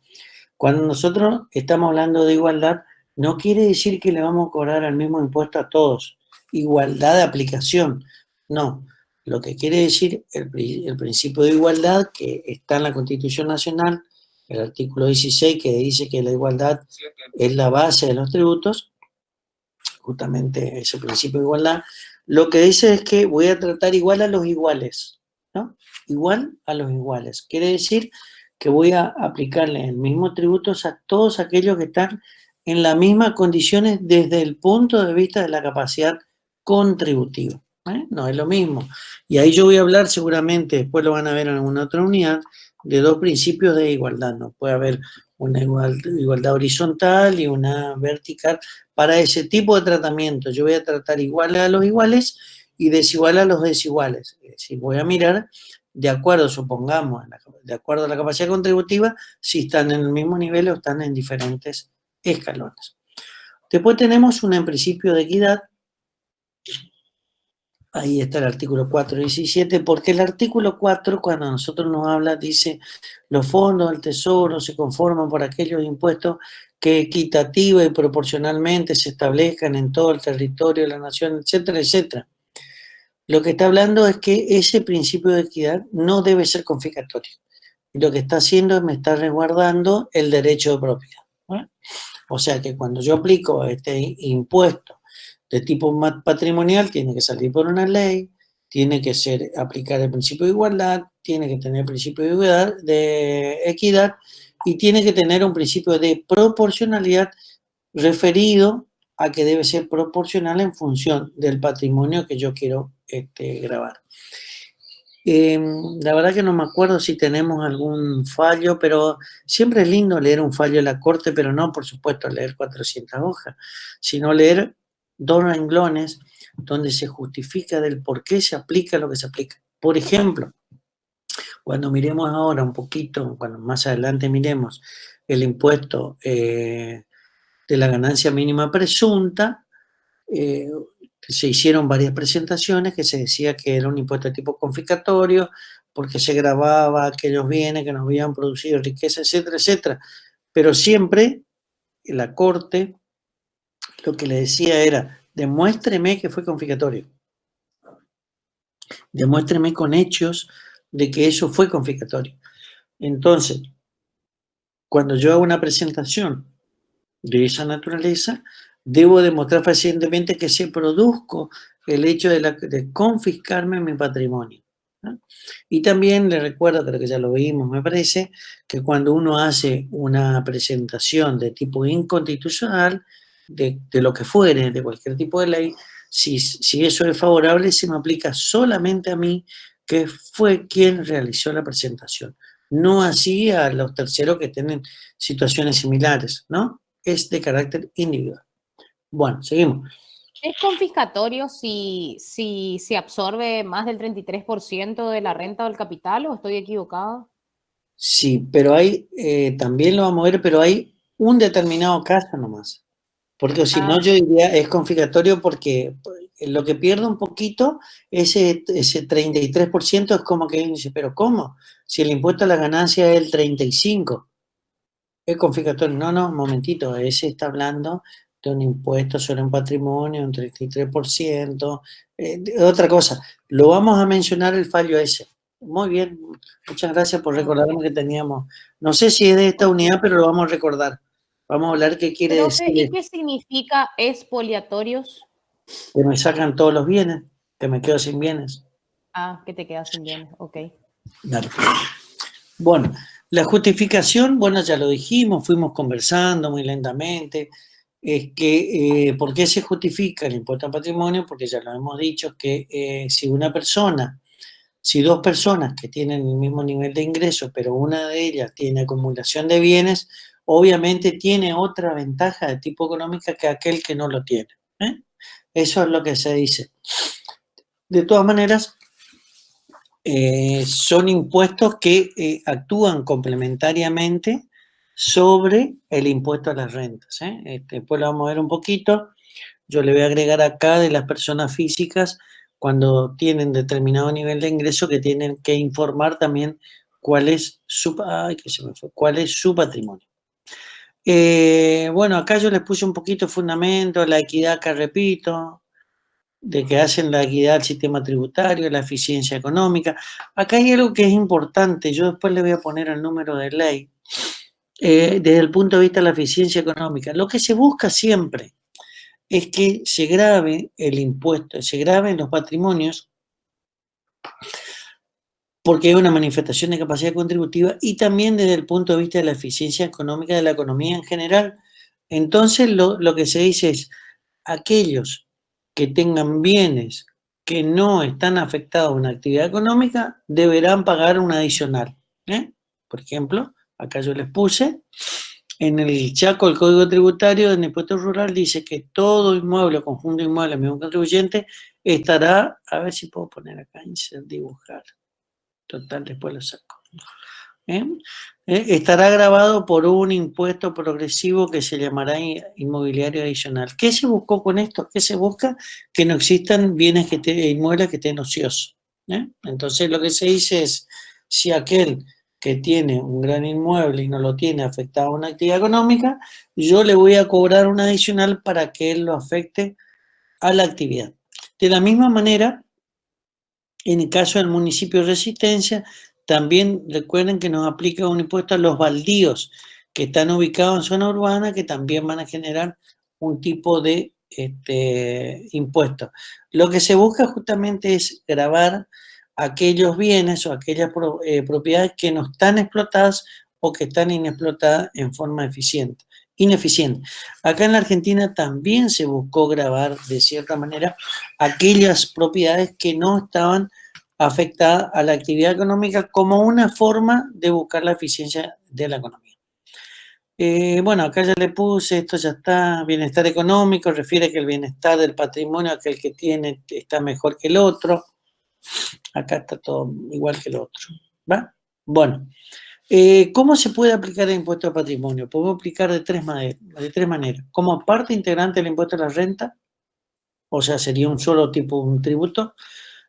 Cuando nosotros estamos hablando de igualdad, no quiere decir que le vamos a cobrar el mismo impuesto a todos. Igualdad de aplicación. No. Lo que quiere decir el principio de igualdad que está en la Constitución Nacional, el artículo 16, que dice que la igualdad es la base de los tributos, justamente ese principio de igualdad, lo que dice es que voy a tratar igual a los iguales, ¿no? Igual a los iguales. Quiere decir que voy a aplicarle el mismo tributo a todos aquellos que están en las mismas condiciones desde el punto de vista de la capacidad contributiva. No es lo mismo. Y ahí yo voy a hablar seguramente, después lo van a ver en alguna otra unidad, de dos principios de igualdad. No puede haber una igualdad horizontal y una vertical para ese tipo de tratamiento. Yo voy a tratar iguales a los iguales y desigual a los desiguales. Es decir, voy a mirar de acuerdo, supongamos, de acuerdo a la capacidad contributiva, si están en el mismo nivel o están en diferentes escalones. Después tenemos un principio de equidad. Ahí está el artículo 4.17, porque el artículo 4, cuando nosotros nos habla, dice, los fondos del tesoro se conforman por aquellos impuestos que equitativa y proporcionalmente se establezcan en todo el territorio de la nación, etcétera, etcétera. Lo que está hablando es que ese principio de equidad no debe ser confiscatorio. Lo que está haciendo es me está resguardando el derecho de propiedad. O sea que cuando yo aplico este impuesto de tipo patrimonial, tiene que salir por una ley, tiene que aplicar el principio de igualdad, tiene que tener el principio de equidad y tiene que tener un principio de proporcionalidad referido a que debe ser proporcional en función del patrimonio que yo quiero grabar. La verdad que no me acuerdo si tenemos algún fallo, pero siempre es lindo leer un fallo de la Corte, pero no, por supuesto, leer 400 hojas, sino leer 2 renglones donde se justifica del por qué se aplica lo que se aplica. Por ejemplo, cuando miremos ahora un poquito, cuando más adelante miremos el impuesto de la ganancia mínima presunta, se hicieron varias presentaciones que se decía que era un impuesto de tipo confiscatorio porque se gravaba aquellos bienes que no habían producido riqueza, etcétera, etcétera. Pero siempre la Corte lo que le decía era, demuéstreme que fue confiscatorio. Demuéstreme con hechos de que eso fue confiscatorio. Entonces, cuando yo hago una presentación de esa naturaleza, debo demostrar fehacientemente que se produjo el hecho de confiscarme mi patrimonio, ¿no? Y también le recuerdo, creo que ya lo vimos, me parece, que cuando uno hace una presentación de tipo inconstitucional, de lo que fuere, de cualquier tipo de ley, si eso es favorable, se me aplica solamente a mí, que fue quien realizó la presentación, no así a los terceros que tienen situaciones similares, ¿no? Es de carácter individual. Bueno, seguimos. ¿Es confiscatorio si se absorbe más del 33% de la renta o del capital o estoy equivocado? Sí, pero hay, también lo vamos a ver, pero hay un determinado caso nomás. Porque si no, yo diría es confiscatorio porque lo que pierde un poquito, ese 33% es como que dice, pero ¿cómo? Si el impuesto a la ganancia es el 35%, es confiscatorio. No, un momentito, ese está hablando de un impuesto sobre un patrimonio, un 33%, otra cosa. Lo vamos a mencionar el fallo ese. Muy bien, muchas gracias por recordarme que teníamos. No sé si es de esta unidad, pero lo vamos a recordar. Vamos a hablar qué quiere decir. ¿Y qué significa expoliatorios? Que me sacan todos los bienes, que me quedo sin bienes. Ah, que te quedas sin bienes, ok. Dale. Bueno, la justificación, bueno, ya lo dijimos, fuimos conversando muy lentamente, es que, ¿por qué se justifica el impuesto al patrimonio? Porque ya lo hemos dicho, que si dos personas que tienen el mismo nivel de ingresos, pero una de ellas tiene acumulación de bienes, obviamente tiene otra ventaja de tipo económica que aquel que no lo tiene. Eso es lo que se dice. De todas maneras, son impuestos que actúan complementariamente sobre el impuesto a las rentas. Después lo vamos a ver un poquito. Yo le voy a agregar acá de las personas físicas cuando tienen determinado nivel de ingreso que tienen que informar también cuál es su, cuál es su patrimonio. Bueno, acá yo les puse un poquito de fundamento, la equidad acá repito, de que hacen la equidad al sistema tributario, la eficiencia económica. Acá hay algo que es importante, yo después le voy a poner el número de ley, desde el punto de vista de la eficiencia económica. Lo que se busca siempre es que se grave el impuesto, se graven los patrimonios, porque es una manifestación de capacidad contributiva y también desde el punto de vista de la eficiencia económica de la economía en general. Entonces, lo que se dice es, aquellos que tengan bienes que no están afectados a una actividad económica deberán pagar un adicional. Por ejemplo, acá yo les puse, en el Chaco, el Código Tributario del Impuesto Rural dice que todo inmueble o conjunto de inmuebles, mismo contribuyente, estará, a ver si puedo poner acá, dibujar. Total, después lo saco. Estará grabado por un impuesto progresivo que se llamará inmobiliario adicional. ¿Qué se buscó con esto? ¿Qué se busca? Que no existan bienes inmuebles que estén ociosos. Entonces lo que se dice es, si aquel que tiene un gran inmueble y no lo tiene afectado a una actividad económica, yo le voy a cobrar un adicional para que él lo afecte a la actividad. De la misma manera, en el caso del municipio de Resistencia, también recuerden que nos aplica un impuesto a los baldíos que están ubicados en zona urbana, que también van a generar un tipo de impuesto. Lo que se busca justamente es gravar aquellos bienes o aquellas propiedades que no están explotadas o que están inexplotadas en forma ineficiente. Acá en la Argentina también se buscó gravar de cierta manera aquellas propiedades que no estaban afectadas a la actividad económica como una forma de buscar la eficiencia de la economía. Bueno, acá ya le puse, esto ya está, bienestar económico, refiere que el bienestar del patrimonio, aquel que tiene, está mejor que el otro. Acá está todo igual que el otro, ¿va? Bueno, ¿cómo se puede aplicar el impuesto al patrimonio? Podemos aplicar de tres maneras. Como parte integrante del impuesto a la renta, o sea, sería un solo tipo, un tributo,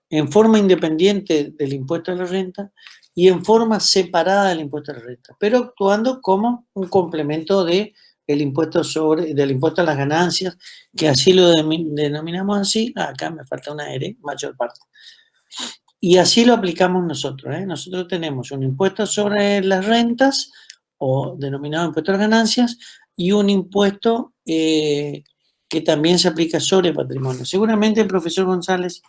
en forma independiente del impuesto a la renta y en forma separada del impuesto a la renta, pero actuando como un complemento del impuesto a las ganancias, que así lo denominamos así. Acá me falta una R, mayor parte. Y así lo aplicamos nosotros. Nosotros tenemos un impuesto sobre las rentas, o denominado impuesto a las ganancias, y un impuesto que también se aplica sobre patrimonio. Seguramente el profesor González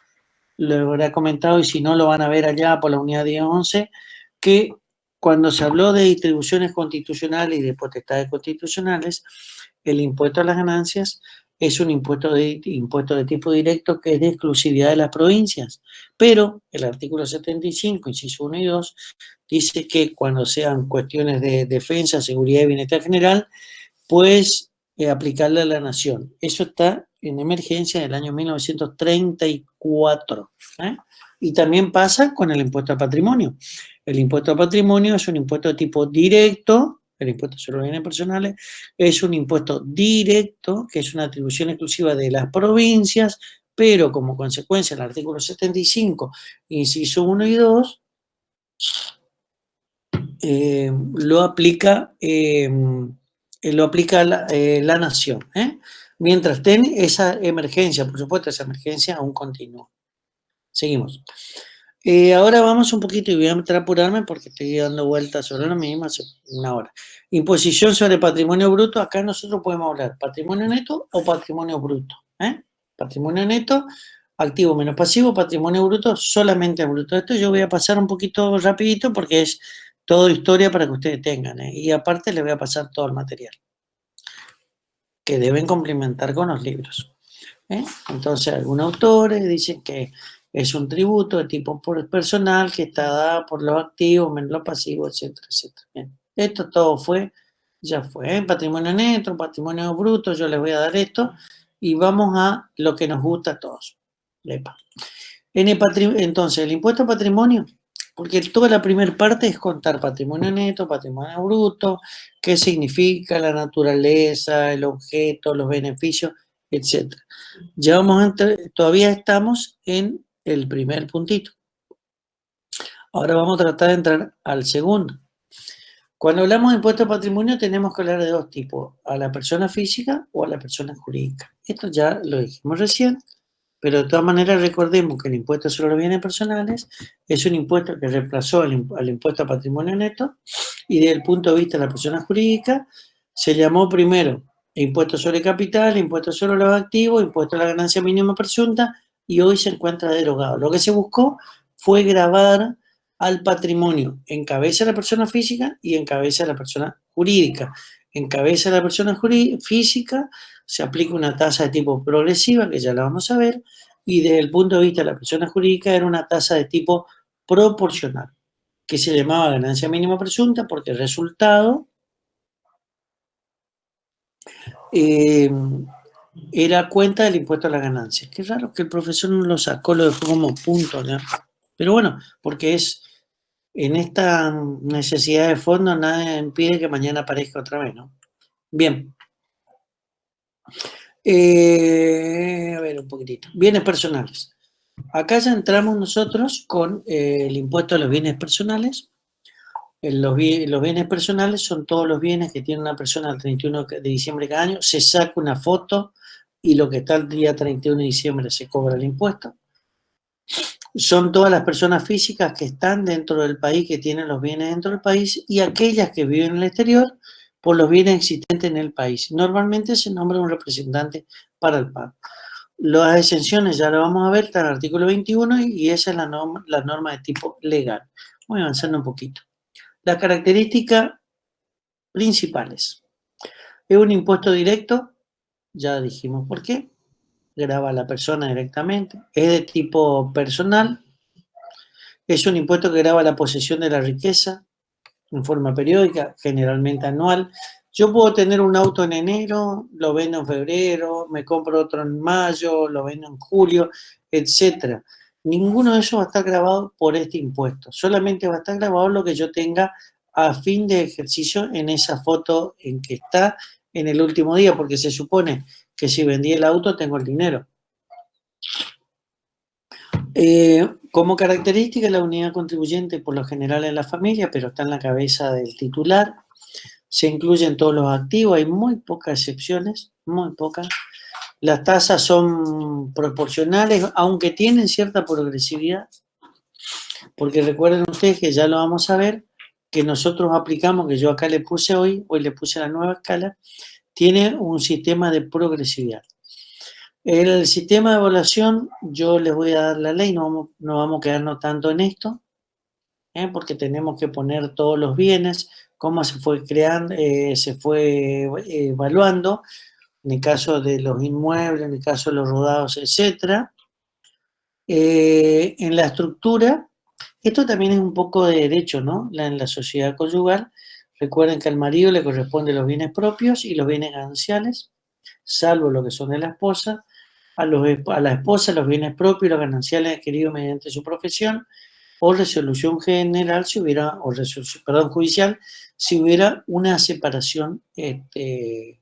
lo habrá comentado, y si no lo van a ver allá por la unidad 10-11, que cuando se habló de distribuciones constitucionales y de potestades constitucionales, el impuesto a las ganancias es un impuesto de tipo directo que es de exclusividad de las provincias, pero el artículo 75, inciso 1 y 2, dice que cuando sean cuestiones de defensa, seguridad y bienestar general, pues aplicarle a la nación. Eso está en emergencia del año 1934. Y también pasa con el impuesto al patrimonio. El impuesto al patrimonio es un impuesto de tipo directo, el impuesto sobre los bienes personales es un impuesto directo, que es una atribución exclusiva de las provincias, pero como consecuencia del artículo 75, inciso 1 y 2, lo aplica la nación, mientras tiene esa emergencia. Por supuesto, esa emergencia aún continúa. Seguimos. Ahora vamos un poquito, y voy a apurarme porque estoy dando vueltas sobre lo mismo hace una hora. Imposición sobre patrimonio bruto. Acá nosotros podemos hablar patrimonio neto o patrimonio bruto. Patrimonio neto, activo menos pasivo, patrimonio bruto, solamente bruto. Esto yo voy a pasar un poquito rapidito porque es toda historia para que ustedes tengan. Y aparte les voy a pasar todo el material que deben complementar con los libros. Entonces, algunos autores dicen que es un tributo de tipo personal que está dado por los activos menos los pasivos, etcétera, etcétera. Bien. Esto todo ya fue. Patrimonio neto, patrimonio bruto, yo les voy a dar esto y vamos a lo que nos gusta a todos. Entonces, el impuesto a patrimonio Porque toda la primera parte es contar patrimonio neto, patrimonio bruto, qué significa la naturaleza, el objeto, los beneficios, etc. Ya todavía estamos en el primer puntito. Ahora vamos a tratar de entrar al segundo. Cuando hablamos de impuesto a patrimonio tenemos que hablar de dos tipos, a la persona física o a la persona jurídica. Esto ya lo dijimos recién, pero de todas maneras recordemos que el impuesto sobre los bienes personales es un impuesto que reemplazó al impuesto a patrimonio neto y desde el punto de vista de la persona jurídica se llamó primero impuesto sobre capital, impuesto sobre los activos, impuesto a la ganancia mínima presunta y hoy se encuentra derogado. Lo que se buscó fue gravar al patrimonio en cabeza de la persona física y en cabeza de la persona jurídica. En cabeza de la persona física se aplica una tasa de tipo progresiva, que ya la vamos a ver, y desde el punto de vista de la persona jurídica era una tasa de tipo proporcional, que se llamaba ganancia mínima presunta porque el resultado era cuenta del impuesto a la ganancia. Qué raro que el profesor no lo sacó, lo dejó como punto, ¿no? Pero bueno, porque es en esta necesidad de fondo nada impide que mañana aparezca otra vez, ¿no? Bien. A ver, un poquitito. Bienes personales. Acá ya entramos nosotros con el impuesto a los bienes personales. Los bienes personales son todos los bienes que tiene una persona el 31 de diciembre de cada año. Se saca una foto y lo que está el día 31 de diciembre se cobra el impuesto. Son todas las personas físicas que están dentro del país, que tienen los bienes dentro del país, y aquellas que viven en el exterior por los bienes existentes en el país. Normalmente se nombra un representante para el pago. Las exenciones ya lo vamos a ver, está en el artículo 21 y esa es la norma de tipo legal. Voy avanzando un poquito. Las características principales. Es un impuesto directo, ya dijimos por qué. Grava a la persona directamente, es de tipo personal, es un impuesto que grava la posesión de la riqueza en forma periódica, generalmente anual. Yo puedo tener un auto en enero, lo vendo en febrero, me compro otro en mayo, lo vendo en julio, etc. Ninguno de esos va a estar grabado por este impuesto, solamente va a estar grabado lo que yo tenga a fin de ejercicio en esa foto en que está en el último día, porque se supone que si vendí el auto tengo el dinero. Como característica, la unidad contribuyente por lo general es la familia, pero está en la cabeza del titular. Se incluyen todos los activos, hay muy pocas excepciones, muy pocas. Las tasas son proporcionales, aunque tienen cierta progresividad, porque recuerden ustedes que ya lo vamos a ver, que nosotros aplicamos, que yo acá le puse hoy le puse la nueva escala, tiene un sistema de progresividad. El sistema de evaluación, yo les voy a dar la ley, no vamos a quedarnos tanto en esto, porque tenemos que poner todos los bienes, cómo se fue creando, se fue evaluando, en el caso de los inmuebles, en el caso de los rodados, etc. En la estructura, esto también es un poco de derecho, ¿no? En la sociedad conyugal, recuerden que al marido le corresponden los bienes propios y los bienes gananciales, salvo lo que son de la esposa. A la esposa los bienes propios y los gananciales adquiridos mediante su profesión o resolución general si hubiera, o resolución, perdón, judicial, si hubiera una separación de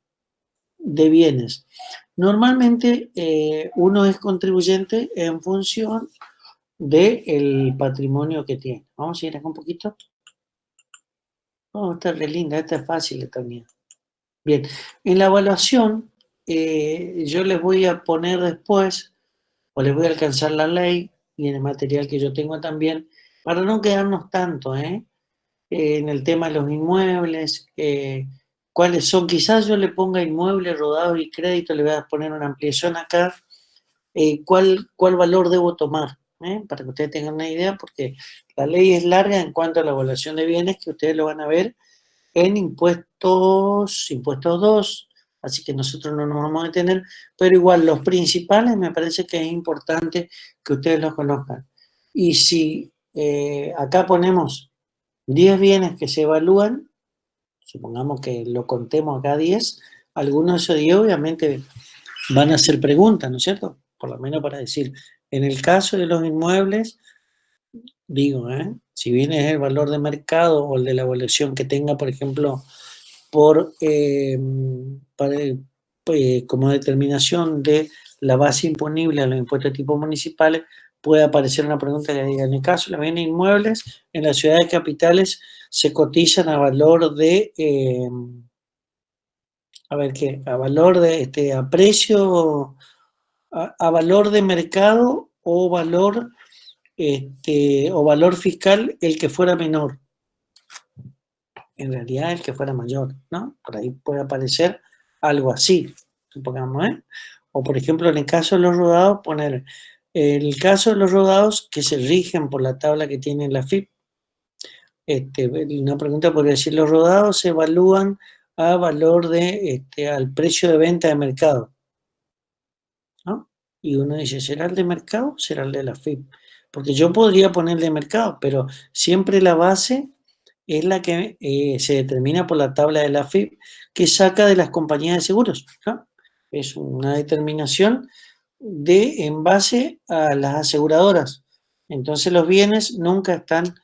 bienes. Normalmente uno es contribuyente en función del patrimonio que tiene. Vamos a ir acá un poquito. Oh, esta es re linda, esta es fácil esta mía. Bien, en la evaluación yo les voy a poner después, o les voy a alcanzar la ley y en el material que yo tengo también, para no quedarnos tanto en el tema de los inmuebles, cuáles son, quizás yo le ponga inmuebles, rodados y crédito, le voy a poner una ampliación acá, cuál valor debo tomar, para que ustedes tengan una idea, porque la ley es larga en cuanto a la evaluación de bienes, que ustedes lo van a ver en impuestos 2, así que nosotros no nos vamos a detener, pero igual los principales me parece que es importante que ustedes los conozcan. Y si acá ponemos 10 bienes que se evalúan, supongamos que lo contemos acá 10, algunos de esos 10 obviamente van a hacer preguntas, ¿no es cierto? Por lo menos para decir, en el caso de los inmuebles, digo, Si bien es el valor de mercado o el de la evaluación que tenga, por ejemplo, por como determinación de la base imponible a los impuestos de tipo municipales, puede aparecer una pregunta que diga, en el caso de los bienes inmuebles, en las ciudades capitales se cotizan a valor de, a valor de, a precio, a valor de mercado o valor fiscal el que fuera menor. En realidad el que fuera mayor, ¿no? Por ahí puede aparecer algo así, supongamos, ¿eh? O por ejemplo, en el caso de los rodados, poner el caso de los rodados que se rigen por la tabla que tiene la FIP. Una pregunta podría decir, los rodados se evalúan a valor de, al precio de venta de mercado, ¿no? Y uno dice, ¿será el de mercado o será el de la FIP? Porque yo podría poner de mercado, pero siempre la base es la que se determina por la tabla de la FIP que saca de las compañías de seguros, ¿no? Es una determinación en base a las aseguradoras. Entonces los bienes nunca están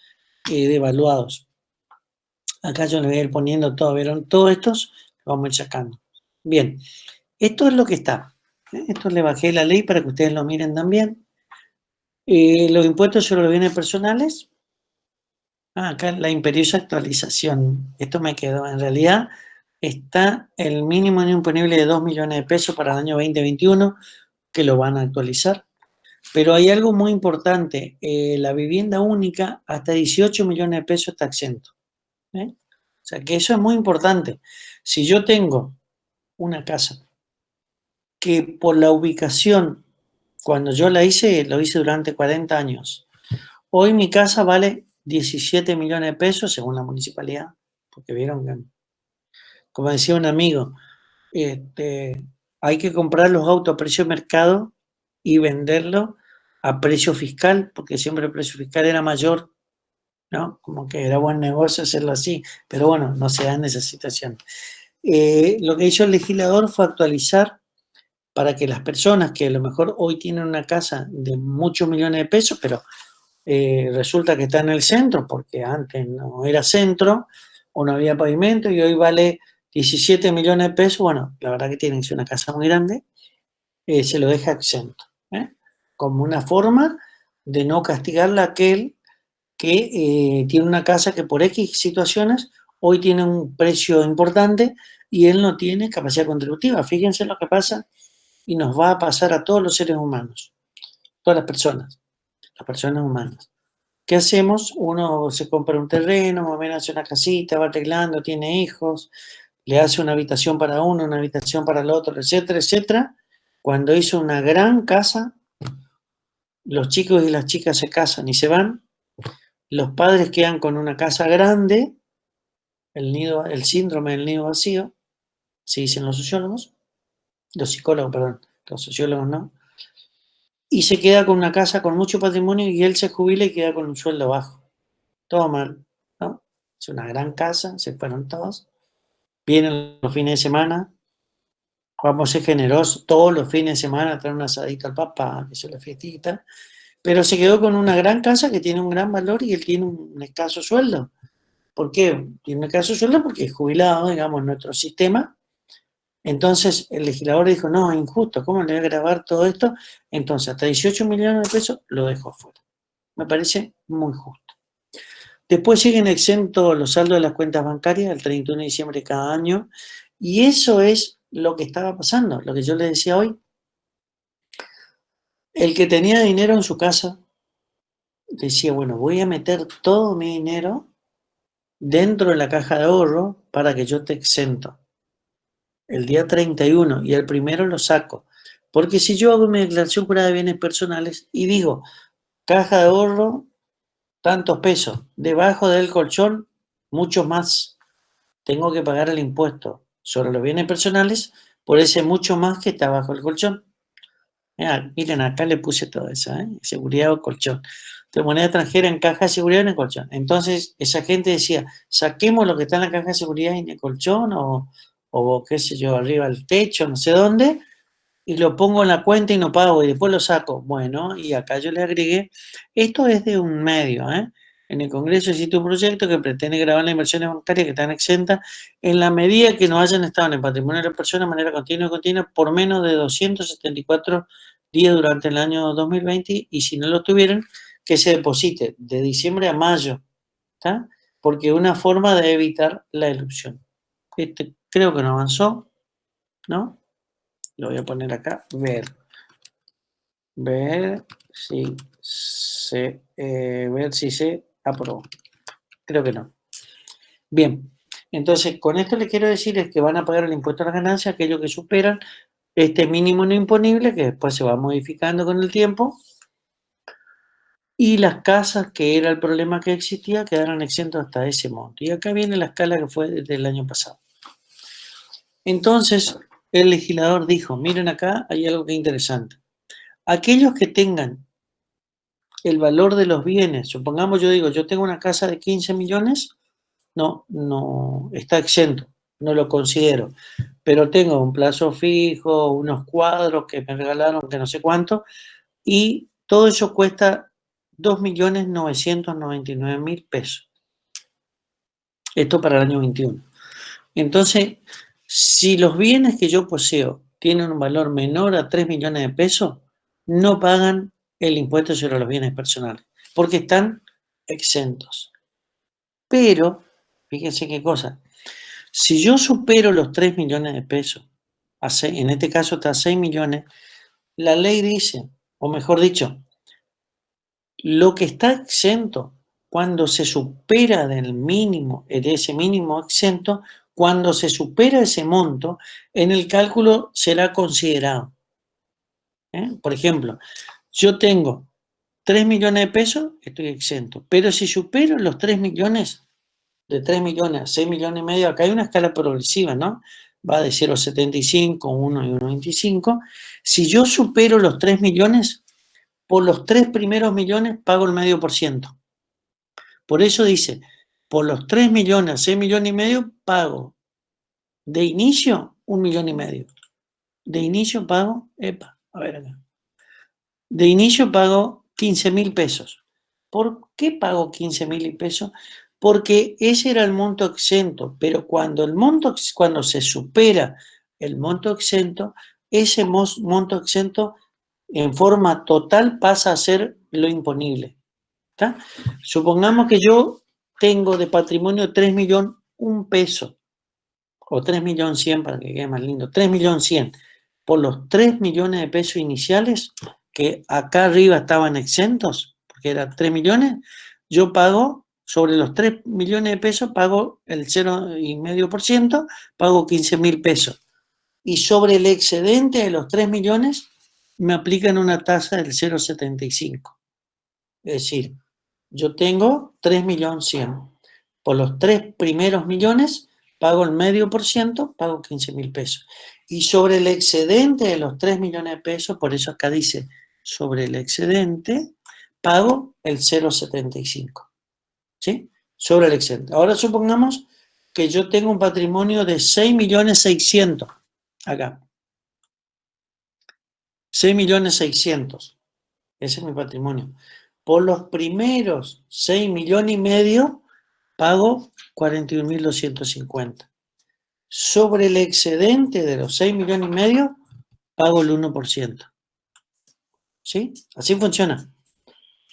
devaluados. Acá yo les voy a ir poniendo todo, ¿vieron? Todos estos los vamos a ir sacando. Bien, esto es lo que está. Esto le bajé la ley para que ustedes lo miren también. Los impuestos sobre los bienes personales. Acá la imperiosa actualización. Esto me quedó. En realidad está el mínimo imponible de 2 millones de pesos para el año 2021, que lo van a actualizar. Pero hay algo muy importante. La vivienda única, hasta 18 millones de pesos está exento. O sea que eso es muy importante. Si yo tengo una casa que por la ubicación, cuando yo la hice, lo hice durante 40 años. Hoy mi casa vale 17 millones de pesos según la municipalidad, porque vieron que, como decía un amigo, hay que comprar los autos a precio de mercado y venderlos a precio fiscal, porque siempre el precio fiscal era mayor, ¿no? Como que era buen negocio hacerlo así, pero bueno, no se da en esa situación. Lo que hizo el legislador fue actualizar para que las personas que a lo mejor hoy tienen una casa de muchos millones de pesos, pero resulta que está en el centro, porque antes no era centro, o no había pavimento, y hoy vale 17 millones de pesos, bueno, la verdad que tiene que ser una casa muy grande, se lo deja exento, como una forma de no castigarle a aquel que tiene una casa que por X situaciones hoy tiene un precio importante y él no tiene capacidad contributiva. Fíjense lo que pasa y nos va a pasar a todos los seres humanos, todas las personas humanas. ¿Qué hacemos? Uno se compra un terreno, más o menos hace una casita, va arreglando, tiene hijos, le hace una habitación para uno, una habitación para el otro, etcétera, etcétera. Cuando hizo una gran casa, los chicos y las chicas se casan y se van, los padres quedan con una casa grande, el síndrome del nido vacío, se dicen los sociólogos, los psicólogos, perdón, los sociólogos no, y se queda con una casa con mucho patrimonio y él se jubila y queda con un sueldo bajo. Todo mal, ¿no? Es una gran casa, se fueron todos, vienen los fines de semana, vamos a ser generosos, todos los fines de semana traer un asadito al papá, que es la fiestita, pero se quedó con una gran casa que tiene un gran valor y él tiene un escaso sueldo. ¿Por qué? Tiene un escaso sueldo porque es jubilado, digamos, en nuestro sistema. Entonces el legislador dijo, no, es injusto, ¿cómo le voy a grabar todo esto? Entonces hasta 18 millones de pesos lo dejo fuera. Me parece muy justo. Después siguen exentos los saldos de las cuentas bancarias el 31 de diciembre de cada año, y eso es lo que estaba pasando, lo que yo les decía hoy. El que tenía dinero en su casa decía, bueno, voy a meter todo mi dinero dentro de la caja de ahorro para que yo esté exento. El día 31 y el primero lo saco. Porque si yo hago mi declaración jurada de bienes personales y digo, caja de ahorro, tantos pesos, debajo del colchón, mucho más, tengo que pagar el impuesto sobre los bienes personales por ese mucho más que está bajo el colchón. Miren, acá le puse todo eso, seguridad o colchón. De moneda extranjera en caja de seguridad en el colchón. Entonces, esa gente decía, saquemos lo que está en la caja de seguridad en el colchón o qué sé yo, arriba del techo, no sé dónde, y lo pongo en la cuenta y no pago y después lo saco. Bueno, y acá yo le agregué, esto es de un medio, En el Congreso existe un proyecto que pretende gravar las inversiones bancarias que están exentas en la medida que no hayan estado en el patrimonio de la persona de manera continua por menos de 274 días durante el año 2020 y si no lo tuvieran, que se deposite de diciembre a mayo, ¿está? Porque es una forma de evitar la elusión. Creo que no avanzó, ¿no? Lo voy a poner acá, ver si se aprobó. Creo que no. Bien, entonces con esto les quiero decir es que van a pagar el impuesto a las ganancias aquellos que superan este mínimo no imponible, que después se va modificando con el tiempo, y las casas, que era el problema que existía, quedaron exentos hasta ese monto. Y acá viene la escala que fue desde el año pasado. Entonces, el legislador dijo, miren acá, hay algo que es interesante. Aquellos que tengan el valor de los bienes, supongamos yo digo, yo tengo una casa de 15 millones, no, está exento, no lo considero, pero tengo un plazo fijo, unos cuadros que me regalaron, que no sé cuánto, y todo eso cuesta 2.999.000 pesos. Esto para el año 21. Entonces, si los bienes que yo poseo tienen un valor menor a 3 millones de pesos, no pagan el impuesto sobre los bienes personales, porque están exentos. Pero, fíjense qué cosa, si yo supero los 3 millones de pesos, en este caso está a 6 millones, la ley dice, o mejor dicho, lo que está exento cuando se supera del mínimo, de ese mínimo exento, cuando se supera ese monto, en el cálculo será considerado. Por ejemplo, yo tengo 3 millones de pesos, estoy exento, pero si supero los 3 millones, de 3 millones a 6 millones y medio, acá hay una escala progresiva, ¿no? Va de 0,75, 1 y 1,25. Si yo supero los 3 millones, por los 3 primeros millones pago el medio por ciento. Por eso dice, por los 3 millones a 6 millones y medio pago de inicio 1 millón y medio. De inicio pago, a ver acá. De inicio pago 15.000 pesos. ¿Por qué pago 15.000 pesos? Porque ese era el monto exento, pero cuando se supera el monto exento, ese monto exento en forma total pasa a ser lo imponible. ¿Está? Supongamos que yo tengo de patrimonio 3 millones 1 peso, o 3 millones 100 para que quede más lindo, 3 millones 100. Por los 3 millones de pesos iniciales, que acá arriba estaban exentos, porque era 3 millones, yo pago, sobre los 3 millones de pesos, pago el 0,5%, pago 15.000 pesos. Y sobre el excedente de los 3 millones, me aplican una tasa del 0,75. Es decir, yo tengo 3 millones 100. Por los 3 primeros millones, pago el medio por ciento, pago 15.000 pesos. Y sobre el excedente de los 3 millones de pesos, por eso acá dice, sobre el excedente, pago el 0,75. ¿Sí? Sobre el excedente. Ahora supongamos que yo tengo un patrimonio de 6.600.000. Acá. 6.600.000. Ese es mi patrimonio. Por los primeros 6 millones y medio, pago 41.250. Sobre el excedente de los 6 millones y medio, pago el 1%. ¿Sí? Así funciona.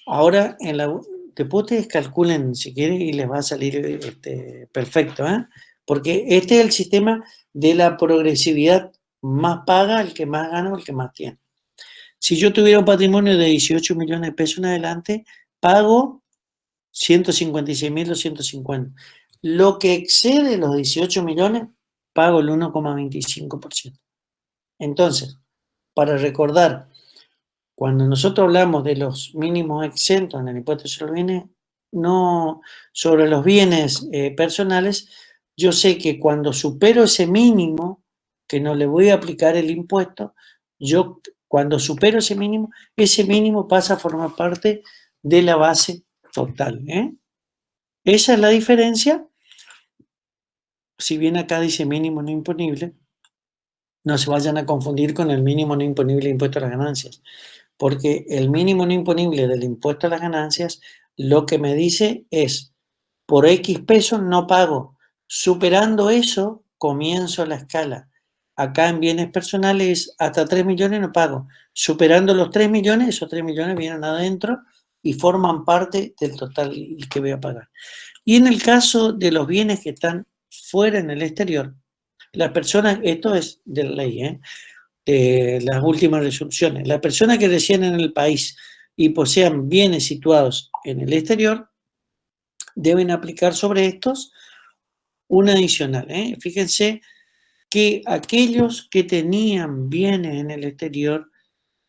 Ahora, después ustedes calculen si quieren y les va a salir perfecto, ¿eh? Porque este es el sistema de la progresividad. Más paga el que más gana o el que más tiene. Si yo tuviera un patrimonio de 18 millones de pesos en adelante, pago 156.250. Lo que excede los 18 millones, pago el 1,25%. Entonces, para recordar, cuando nosotros hablamos de los mínimos exentos en el impuesto sobre los bienes personales, yo sé que cuando supero ese mínimo, que no le voy a aplicar el impuesto, cuando supero ese mínimo pasa a formar parte de la base total. Esa es la diferencia. Si bien acá dice mínimo no imponible, no se vayan a confundir con el mínimo no imponible de impuesto a las ganancias, porque el mínimo no imponible del impuesto a las ganancias lo que me dice es, por X pesos no pago. Superando eso, comienzo la escala. Acá en bienes personales, hasta 3 millones no pago. Superando los 3 millones, esos 3 millones vienen adentro y forman parte del total que voy a pagar. Y en el caso de los bienes que están fuera en el exterior, las personas, esto es de la ley, de las últimas resoluciones, las personas que residen en el país y posean bienes situados en el exterior, deben aplicar sobre estos un adicional. Fíjense que aquellos que tenían bienes en el exterior,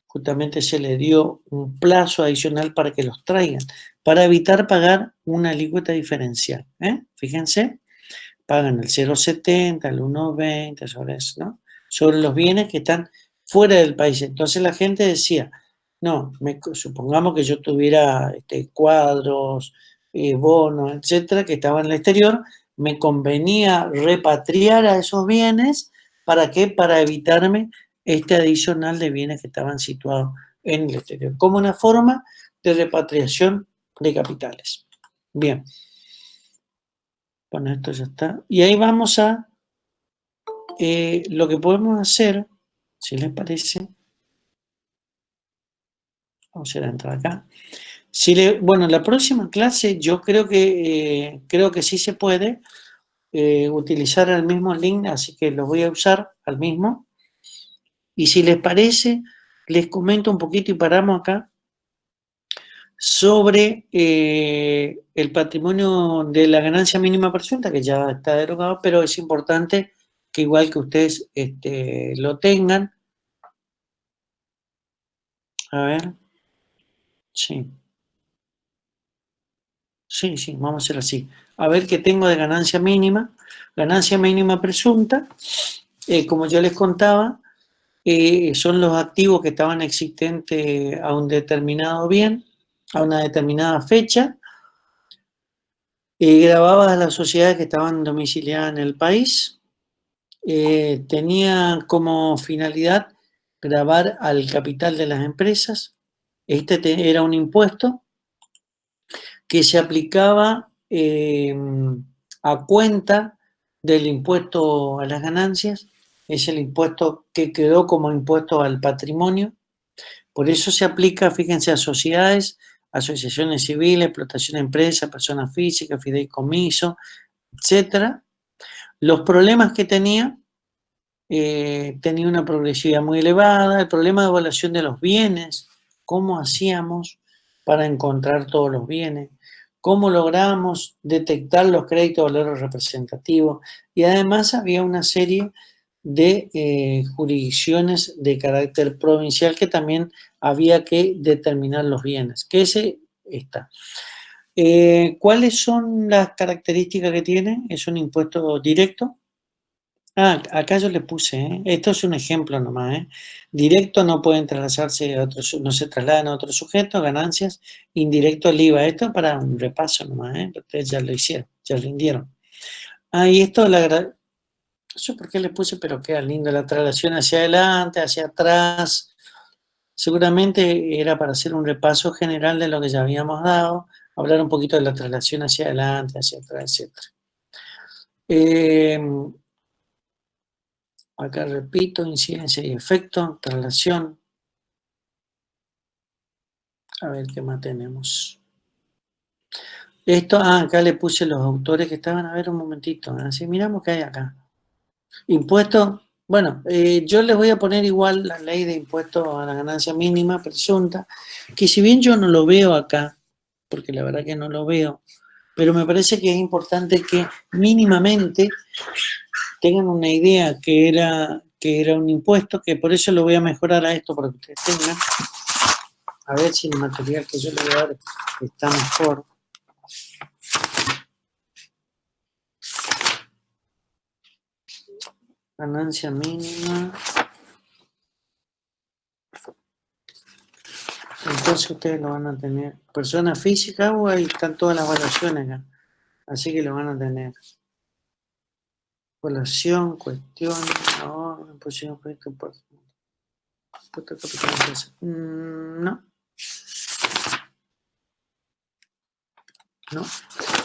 justamente se les dio un plazo adicional para que los traigan, para evitar pagar una alícuota diferencial. Fíjense, pagan el 0,70, el 1,20 sobre eso, ¿no? Sobre los bienes que están fuera del país. Entonces la gente decía, no, supongamos que yo tuviera cuadros, bonos, etcétera, que estaban en el exterior, me convenía repatriar a esos bienes, ¿para qué? Para evitarme este adicional de bienes que estaban situados en el exterior, como una forma de repatriación de capitales. Bien. Bueno, esto ya está. Y ahí vamos a lo que podemos hacer, si les parece. Vamos a ir a entrar acá. Bueno, la próxima clase yo creo que sí se puede utilizar el mismo link, así que lo voy a usar al mismo. Y si les parece, les comento un poquito y paramos acá sobre el patrimonio de la ganancia mínima presunta, que ya está derogado, pero es importante que igual que ustedes lo tengan. A ver. Sí. Sí, vamos a hacer así. A ver qué tengo de ganancia mínima. Ganancia mínima presunta, como yo les contaba, son los activos que estaban existentes a un determinado bien, a una determinada fecha, grabadas a las sociedades que estaban domiciliadas en el país, tenía como finalidad gravar al capital de las empresas. Era un impuesto que se aplicaba a cuenta del impuesto a las ganancias, es el impuesto que quedó como impuesto al patrimonio. Por eso se aplica, fíjense, a sociedades, asociaciones civiles, explotación de empresas, personas físicas, fideicomiso, etcétera. Los problemas que tenía una progresividad muy elevada, el problema de evaluación de los bienes, cómo hacíamos para encontrar todos los bienes, cómo logramos detectar los créditos de valores representativos, y además había una serie de jurisdicciones de carácter provincial que también había que determinar los bienes, que ese está. ¿Cuáles son las características que tiene? Es un impuesto directo. Acá yo le puse, esto es un ejemplo nomás, directo no pueden trasladarse a otros, no se trasladan a otro sujeto, ganancias, indirecto el IVA, esto es para un repaso nomás, ustedes ya lo hicieron, ya rindieron. Y esto, no sé por qué le puse, pero queda lindo, la traslación hacia adelante, hacia atrás, seguramente era para hacer un repaso general de lo que ya habíamos dado, hablar un poquito de la traslación hacia adelante, hacia atrás, etc. Acá repito, incidencia y efecto, traslación. A ver qué más tenemos. Esto, acá le puse los autores que estaban, a ver un momentito, así miramos qué hay acá. Impuesto, bueno, yo les voy a poner igual la ley de impuesto a la ganancia mínima presunta, que si bien yo no lo veo acá, porque la verdad que no lo veo, pero me parece que es importante que mínimamente tengan una idea que era un impuesto, que por eso lo voy a mejorar a esto para que ustedes tengan. A ver si el material que yo le voy a dar está mejor. Ganancia mínima. Entonces ustedes lo van a tener. Persona física, ahí están todas las evaluaciones acá. Así que lo van a tener. Evaluación, cuestión, ahorro, imposición, proyecto, impuesto capital empresa. No. ¿no?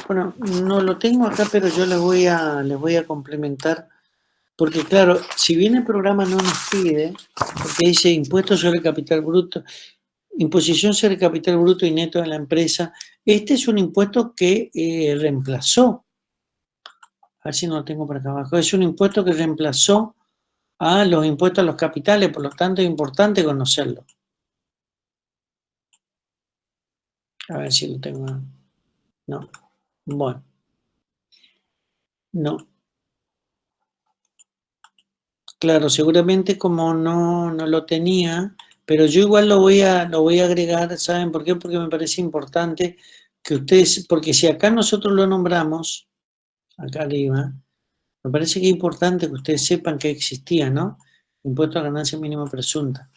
Bueno, no lo tengo acá, pero yo les voy a complementar. Porque claro, si bien el programa no nos pide, porque dice impuesto sobre el capital bruto, imposición sobre el capital bruto y neto de la empresa, este es un impuesto que reemplazó, a ver si no lo tengo por acá abajo, es un impuesto que reemplazó a los impuestos a los capitales, por lo tanto es importante conocerlo. A ver si lo tengo. No. Bueno. No. Claro, seguramente como no lo tenía, pero yo igual lo voy a agregar, ¿saben por qué? Porque me parece importante que ustedes, porque si acá nosotros lo nombramos, acá arriba, me parece que es importante que ustedes sepan que existía, ¿no? Impuesto a ganancia mínima presunta.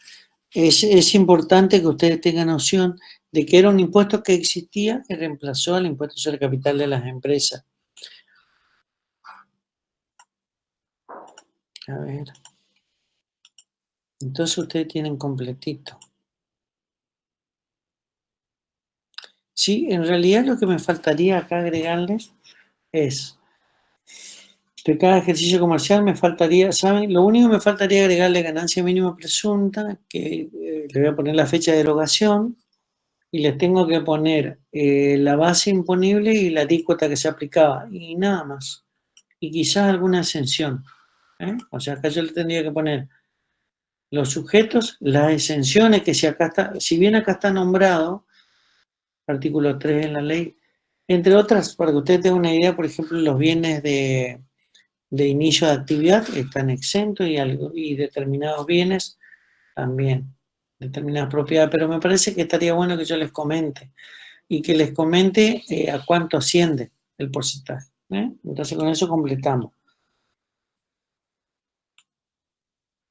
Es importante que ustedes tengan noción de que era un impuesto que existía y reemplazó al impuesto sobre el capital de las empresas. A ver. Entonces ustedes tienen completito. Sí, en realidad lo que me faltaría acá agregarles es de cada ejercicio comercial me faltaría, ¿saben? Lo único que me faltaría agregarle ganancia mínima presunta, que le voy a poner la fecha de derogación y les tengo que poner la base imponible y la alícuota que se aplicaba y nada más. Y quizás alguna exención. O sea, acá yo le tendría que poner los sujetos, las exenciones, que si acá está, si bien acá está nombrado, artículo 3 de la ley, entre otras, para que ustedes tengan una idea, por ejemplo, los bienes de inicio de actividad están exentos y determinados bienes también, determinadas propiedades, pero me parece que estaría bueno que yo les comente y que les comente a cuánto asciende el porcentaje. Entonces con eso completamos.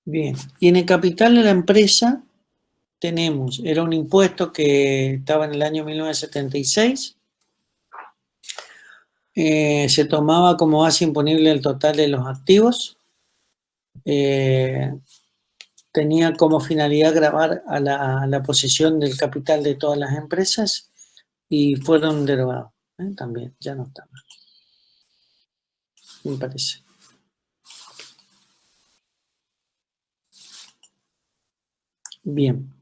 Bien, y en el capital de la empresa tenemos, era un impuesto que estaba en el año 1976, se tomaba como base imponible el total de los activos, tenía como finalidad gravar a la posesión del capital de todas las empresas y fueron derogados. También, ya no está más, me parece. Bien.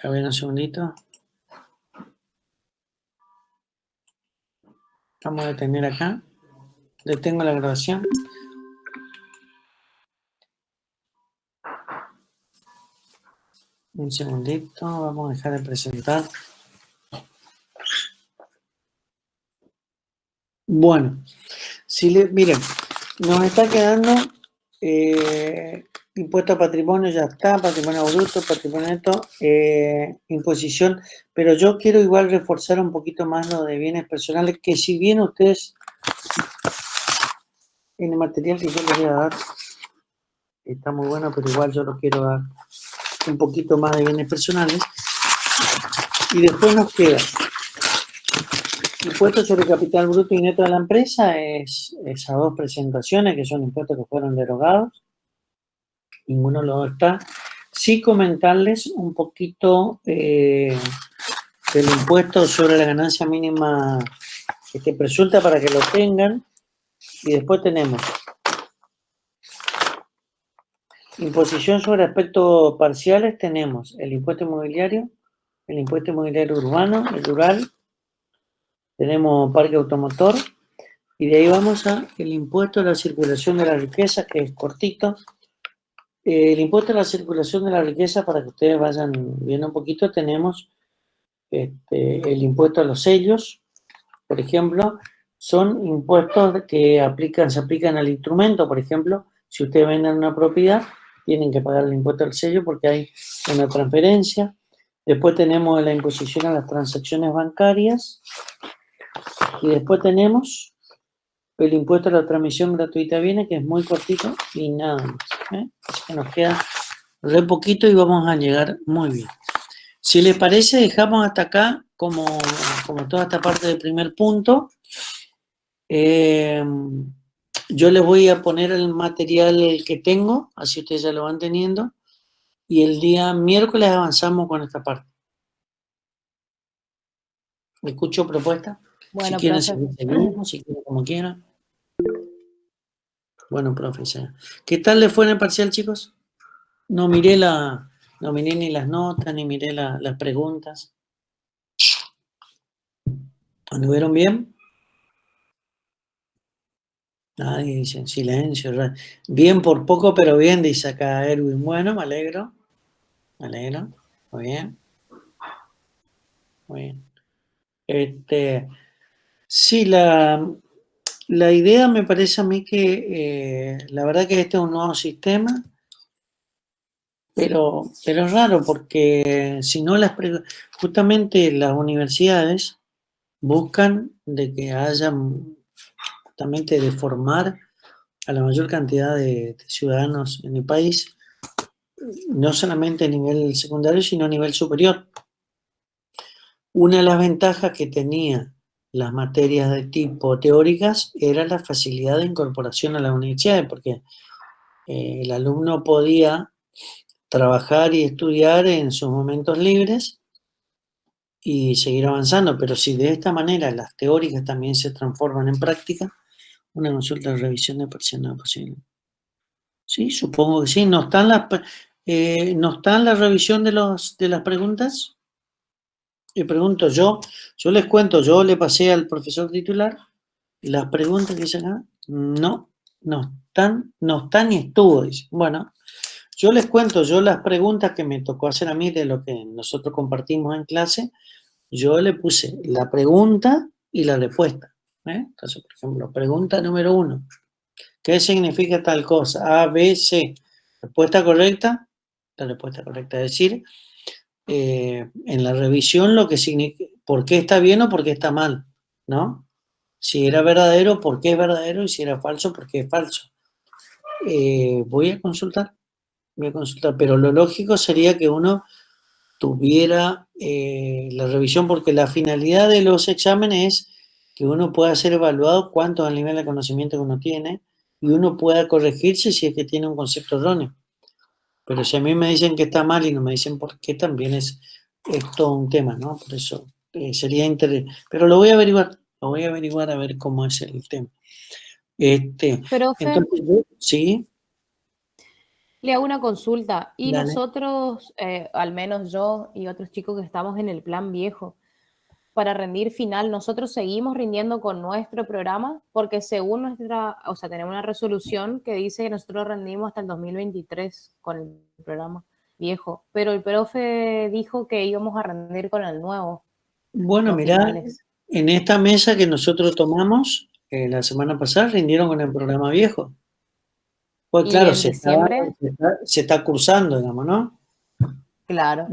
A ver un segundito. Vamos a detener acá. Detengo la grabación. Un segundito, vamos a dejar de presentar. Bueno, miren, nos está quedando impuesto a patrimonio, ya está, patrimonio bruto, patrimonio neto, imposición, pero yo quiero igual reforzar un poquito más lo de bienes personales, que si bien ustedes, en el material que yo les voy a dar, está muy bueno, pero igual yo lo quiero dar un poquito más de bienes personales, y después nos queda impuesto sobre capital bruto y neto de la empresa, es esas dos presentaciones que son impuestos que fueron derogados, ninguno de los dos está. Sí comentarles un poquito del impuesto sobre la ganancia mínima presunta para que lo tengan, y después tenemos imposición sobre aspectos parciales, tenemos el impuesto inmobiliario urbano, el rural, tenemos parque automotor, y de ahí vamos a el impuesto a la circulación de la riqueza, que es cortito. El impuesto a la circulación de la riqueza, para que ustedes vayan viendo un poquito, tenemos el impuesto a los sellos, por ejemplo, son impuestos que se aplican al instrumento. Por ejemplo, si ustedes venden una propiedad, tienen que pagar el impuesto al sello porque hay una transferencia. Después tenemos la imposición a las transacciones bancarias. Y después tenemos el impuesto a la transmisión gratuita de bienes, que es muy cortito y nada más. Así que nos queda re poquito y vamos a llegar muy bien. Si les parece, dejamos hasta acá como toda esta parte del primer punto. Yo les voy a poner el material que tengo, así ustedes ya lo van teniendo, y el día miércoles avanzamos con esta parte. ¿Escucho propuesta? Bueno, si quieren profe. seguimos, si quieren como quieran. Bueno, profe, ya. ¿Qué tal le fue en el parcial, chicos? No miré ni las notas, ni miré las preguntas. ¿Anduvieron bien? Nadie dice silencio. Bien por poco, pero bien, dice acá Erwin. Bueno, me alegro. Me alegro. Muy bien. Muy bien. Sí, la idea me parece a mí que la verdad que este es un nuevo sistema, pero es raro porque si no justamente las universidades buscan de que haya justamente de formar a la mayor cantidad de ciudadanos en el país, no solamente a nivel secundario, sino a nivel superior. Una de las ventajas que tenía las materias de tipo teóricas era la facilidad de incorporación a las universidades, porque el alumno podía trabajar y estudiar en sus momentos libres y seguir avanzando, pero si de esta manera las teóricas también se transforman en práctica, una consulta de revisión de parcial no es posible. Sí, supongo que sí. ¿No están no está en la revisión de las preguntas? Y pregunto, yo les cuento, yo le pasé al profesor titular las preguntas que dicen acá, no están ni estuvo, dice. Bueno, yo les cuento, yo las preguntas que me tocó hacer a mí de lo que nosotros compartimos en clase, yo le puse la pregunta y la respuesta. Entonces, por ejemplo, pregunta número 1. ¿Qué significa tal cosa? A, B, C. Respuesta correcta, la respuesta correcta. Es decir, en la revisión lo que significa, por qué está bien o por qué está mal, ¿no? Si era verdadero, por qué es verdadero, y si era falso, por qué es falso. Voy a consultar, pero lo lógico sería que uno tuviera la revisión, porque la finalidad de los exámenes es que uno pueda ser evaluado cuánto es el nivel de conocimiento que uno tiene y uno pueda corregirse si es que tiene un concepto erróneo. Pero si a mí me dicen que está mal y no me dicen por qué, también es todo un tema, ¿no? Por eso sería interesante. Pero lo voy a averiguar a ver cómo es el tema. Profe, Entonces, sí, le hago una consulta. Y dale. nosotros, al menos yo y otros chicos que estamos en el plan viejo, para rendir final, nosotros seguimos rindiendo con nuestro programa, porque según o sea, tenemos una resolución que dice que nosotros rendimos hasta el 2023 con el programa viejo, pero el profe dijo que íbamos a rendir con el nuevo, Bueno, los mirá, finales. en esta mesa que nosotros tomamos la semana pasada rindieron con el programa viejo. Pues Y claro, en diciembre, se está cursando, digamos, ¿no? claro.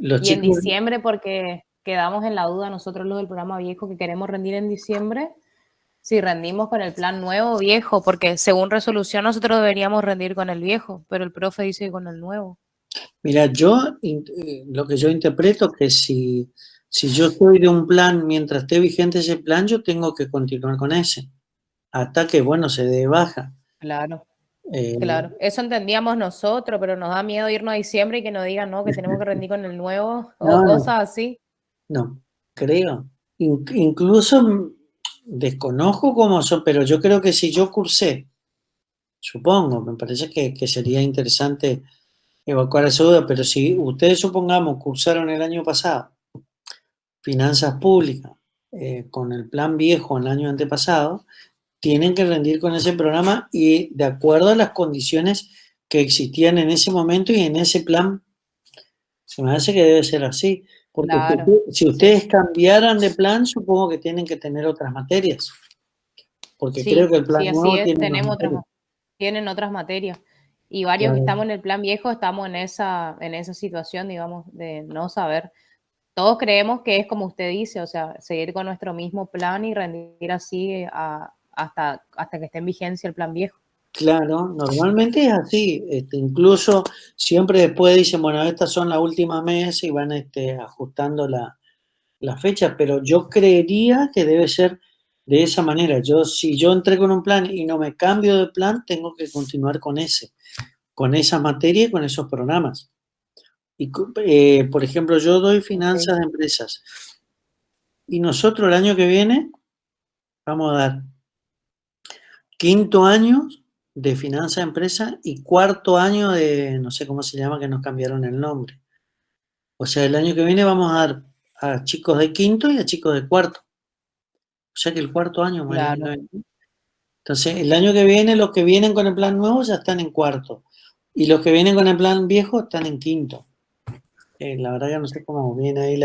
Los Y en chicos, diciembre, porque quedamos en la duda nosotros los del programa viejo que queremos rendir en diciembre, si rendimos con el plan nuevo o viejo, porque según resolución nosotros deberíamos rendir con el viejo, pero el profe dice que con el nuevo. mira, lo que yo interpreto que si yo estoy de un plan, mientras esté vigente ese plan, yo tengo que continuar con ese, hasta que, bueno, se dé baja. Claro, Eh, claro. Eso entendíamos nosotros, pero nos da miedo irnos a diciembre y que nos digan, no, que tenemos que rendir con el nuevo o no, cosas así. no, creo. Incluso desconozco cómo son, pero yo creo que si yo cursé, supongo, me parece que sería interesante evacuar esa duda, pero si ustedes, supongamos, cursaron el año pasado finanzas públicas con el plan viejo el año antepasado, tienen que rendir con ese programa y de acuerdo a las condiciones que existían en ese momento y en ese plan. Se me hace que debe ser así, porque Claro, si sí. ustedes cambiaran de plan, supongo que tienen que tener otras materias, porque creo Sí, que el plan sí, así nuevo es. tiene más Tenemos materias. tienen otras materias. Y varios que Claro. estamos en el plan viejo estamos en esa situación, digamos, de no saber. Todos creemos que es como usted dice, o sea, seguir con nuestro mismo plan y rendir así hasta que esté en vigencia el plan viejo. Claro, normalmente es así. Incluso siempre después dicen, bueno, estas son las últimas meses y van ajustando la fecha, pero yo creería que debe ser de esa manera. Si yo entré con un plan y no me cambio de plan, tengo que continuar con esa materia y con esos programas. Y, por ejemplo, yo doy Ok. finanzas de empresas Y nosotros el año que viene vamos a dar 5º año de finanzas de empresa y 4º año de, no sé cómo se llama, que nos cambiaron el nombre. O sea, el año que viene vamos a dar a chicos de 5º y a chicos de 4º. O sea que el 4º año, Claro. Entonces, el año que viene, los que vienen con el plan nuevo ya están en 4º. Y los que vienen con el plan viejo están en 5º. La verdad que no sé cómo viene ahí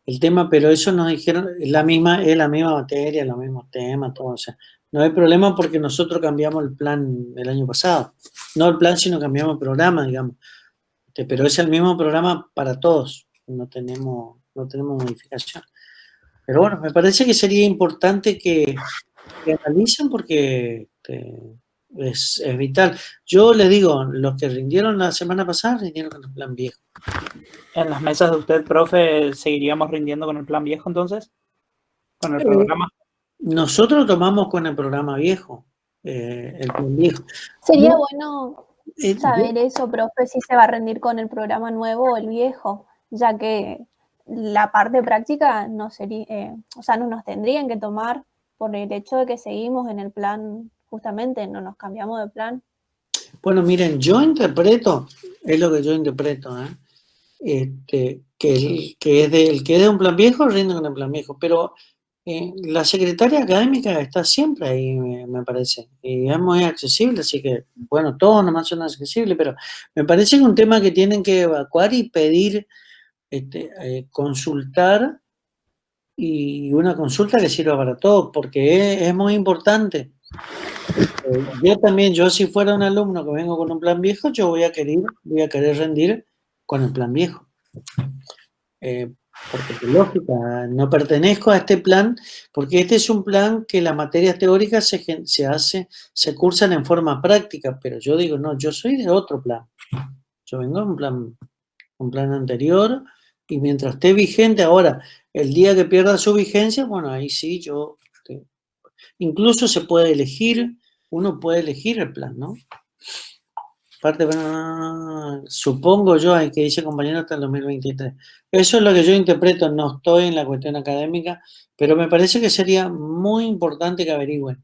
el tema, pero eso nos dijeron, es la misma materia, los mismos temas, todo. O sea, no hay problema porque nosotros cambiamos el plan el año pasado. No el plan, sino cambiamos el programa, digamos. Pero es el mismo programa para todos. No tenemos modificación. Pero bueno, me parece que sería importante que analicen porque es vital. Yo les digo, los que rindieron la semana pasada rindieron con el plan viejo. En las mesas de usted, profe, ¿seguiríamos rindiendo con el plan viejo entonces? ¿Con el programa? Nosotros tomamos con el programa viejo, el plan viejo. Sería No, bueno saber eso, profe, si se va a rendir con el programa nuevo o el viejo, ya que la parte práctica no sería, o sea, no nos tendrían que tomar por el hecho de que seguimos en el plan, justamente, no nos cambiamos de plan. Bueno, miren, yo interpreto, es lo que yo interpreto, que el que es de un plan viejo rinde con el plan viejo, pero la secretaria académica está siempre ahí, me parece, y es muy accesible, así que, bueno, todos nomás son accesibles, pero me parece que un tema que tienen que evacuar y pedir, consultar, y una consulta que sirva para todos, porque es muy importante. Yo si fuera un alumno que vengo con un plan viejo, yo voy a querer rendir con el plan viejo. Porque es lógica, no pertenezco a este plan, porque este es un plan que las materias teóricas se cursan en forma práctica, pero yo digo, no, yo soy de otro plan. Yo vengo de un plan anterior, y mientras esté vigente, ahora, el día que pierda su vigencia, bueno, ahí sí, incluso se puede elegir, uno puede elegir el plan, ¿no? Aparte, supongo yo, que dice compañero hasta el 2023. Eso es lo que yo interpreto, no estoy en la cuestión académica, pero me parece que sería muy importante que averigüen.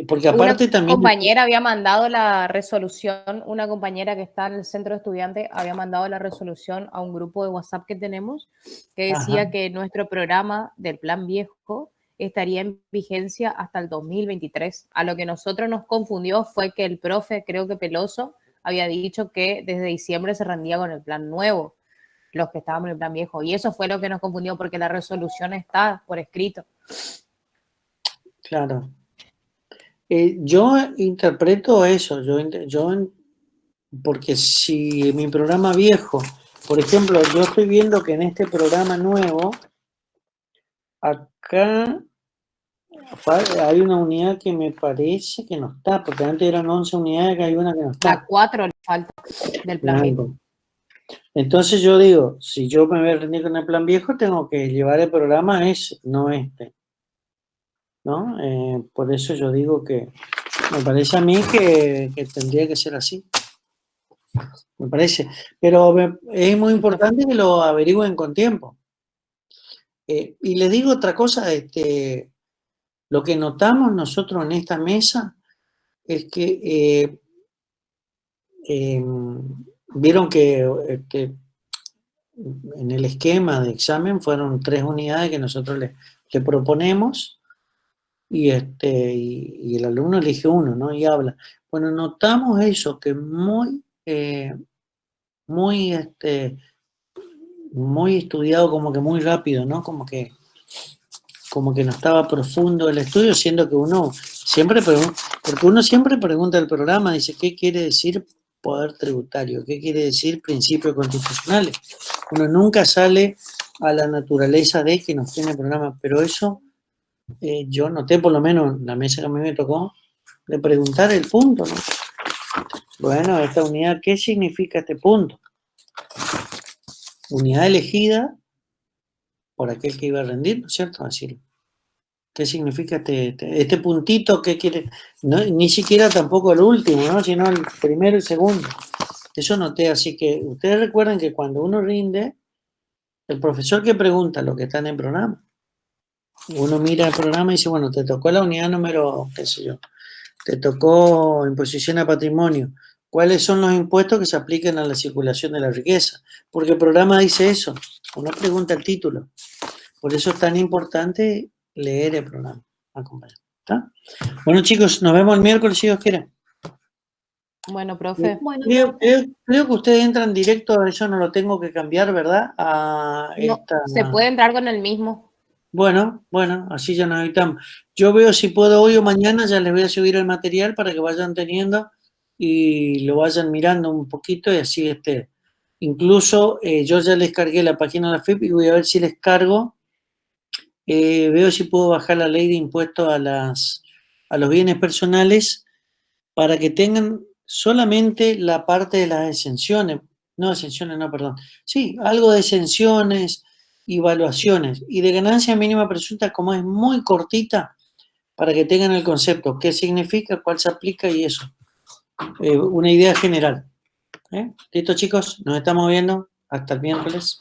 Porque aparte Una también... compañera había mandado la resolución, una compañera que está en el centro de estudiantes había mandado la resolución a un grupo de WhatsApp que tenemos que decía que nuestro programa del plan viejo estaría en vigencia hasta el 2023. A lo que nosotros nos confundió fue que el profe, creo que Peloso, había dicho que desde diciembre se rendía con el plan nuevo, los que estábamos en el plan viejo. Y eso fue lo que nos confundió porque la resolución está por escrito. Claro. Yo interpreto eso, porque si mi programa viejo, por ejemplo, yo estoy viendo que en este programa nuevo, acá hay una unidad que me parece que no está, porque antes eran 11 unidades, que hay una que no está. La 4 le falta del plan viejo. Entonces yo digo, si yo me voy a rendir con el plan viejo, tengo que llevar el programa ese, no este. ¿No? Por eso yo digo que me parece a mí que tendría que ser así. Me parece. Pero es muy importante que lo averigüen con tiempo. Y les digo otra cosa, lo que notamos nosotros en esta mesa es que vieron que en el esquema de examen fueron 3 unidades que nosotros le proponemos. Y el alumno elige uno, ¿no? Y habla. Bueno, notamos eso, que muy estudiado, como que muy rápido, ¿no? Como que no estaba profundo el estudio, siendo que uno siempre pregunta, porque uno siempre pregunta el programa, dice, ¿qué quiere decir poder tributario? ¿Qué quiere decir principios constitucionales? Uno nunca sale a la naturaleza de que nos tiene el programa, pero eso... yo noté, por lo menos en la mesa que a mí me tocó, de preguntar el punto, ¿no? Bueno, esta unidad, ¿qué significa este punto? Unidad elegida por aquel que iba a rendir, ¿no es cierto? Decir, ¿qué significa este puntito? ¿Qué quiere? No, ni siquiera tampoco el último, ¿no? Sino el primero y el segundo. Eso noté, así que ustedes recuerden que cuando uno rinde, El profesor que pregunta lo que está en el programa. Uno mira el programa y dice, bueno, te tocó la unidad número, qué sé yo, te tocó imposición a patrimonio. ¿Cuáles son los impuestos que se aplican a la circulación de la riqueza? Porque el programa dice eso, uno pregunta el título. Por eso es tan importante leer el programa. ¿Está? Bueno, chicos, nos vemos el miércoles si Dios quiere. Bueno, profe. Bueno, Creo que ustedes entran directo, eso no lo tengo que cambiar, ¿verdad? No, se puede entrar con el mismo. Bueno, así ya nos evitamos. Yo veo si puedo hoy o mañana, ya les voy a subir el material para que vayan teniendo y lo vayan mirando un poquito y así incluso yo ya les cargué la página de la FIP y voy a ver si les cargo. Veo si puedo bajar la ley de impuestos a los bienes personales para que tengan solamente la parte de las exenciones, sí, algo de exenciones, evaluaciones y de ganancia mínima presunta, como es muy cortita, para que tengan el concepto, qué significa, cuál se aplica y eso. Una idea general. ¿Listo, chicos? Nos estamos viendo. Hasta el miércoles.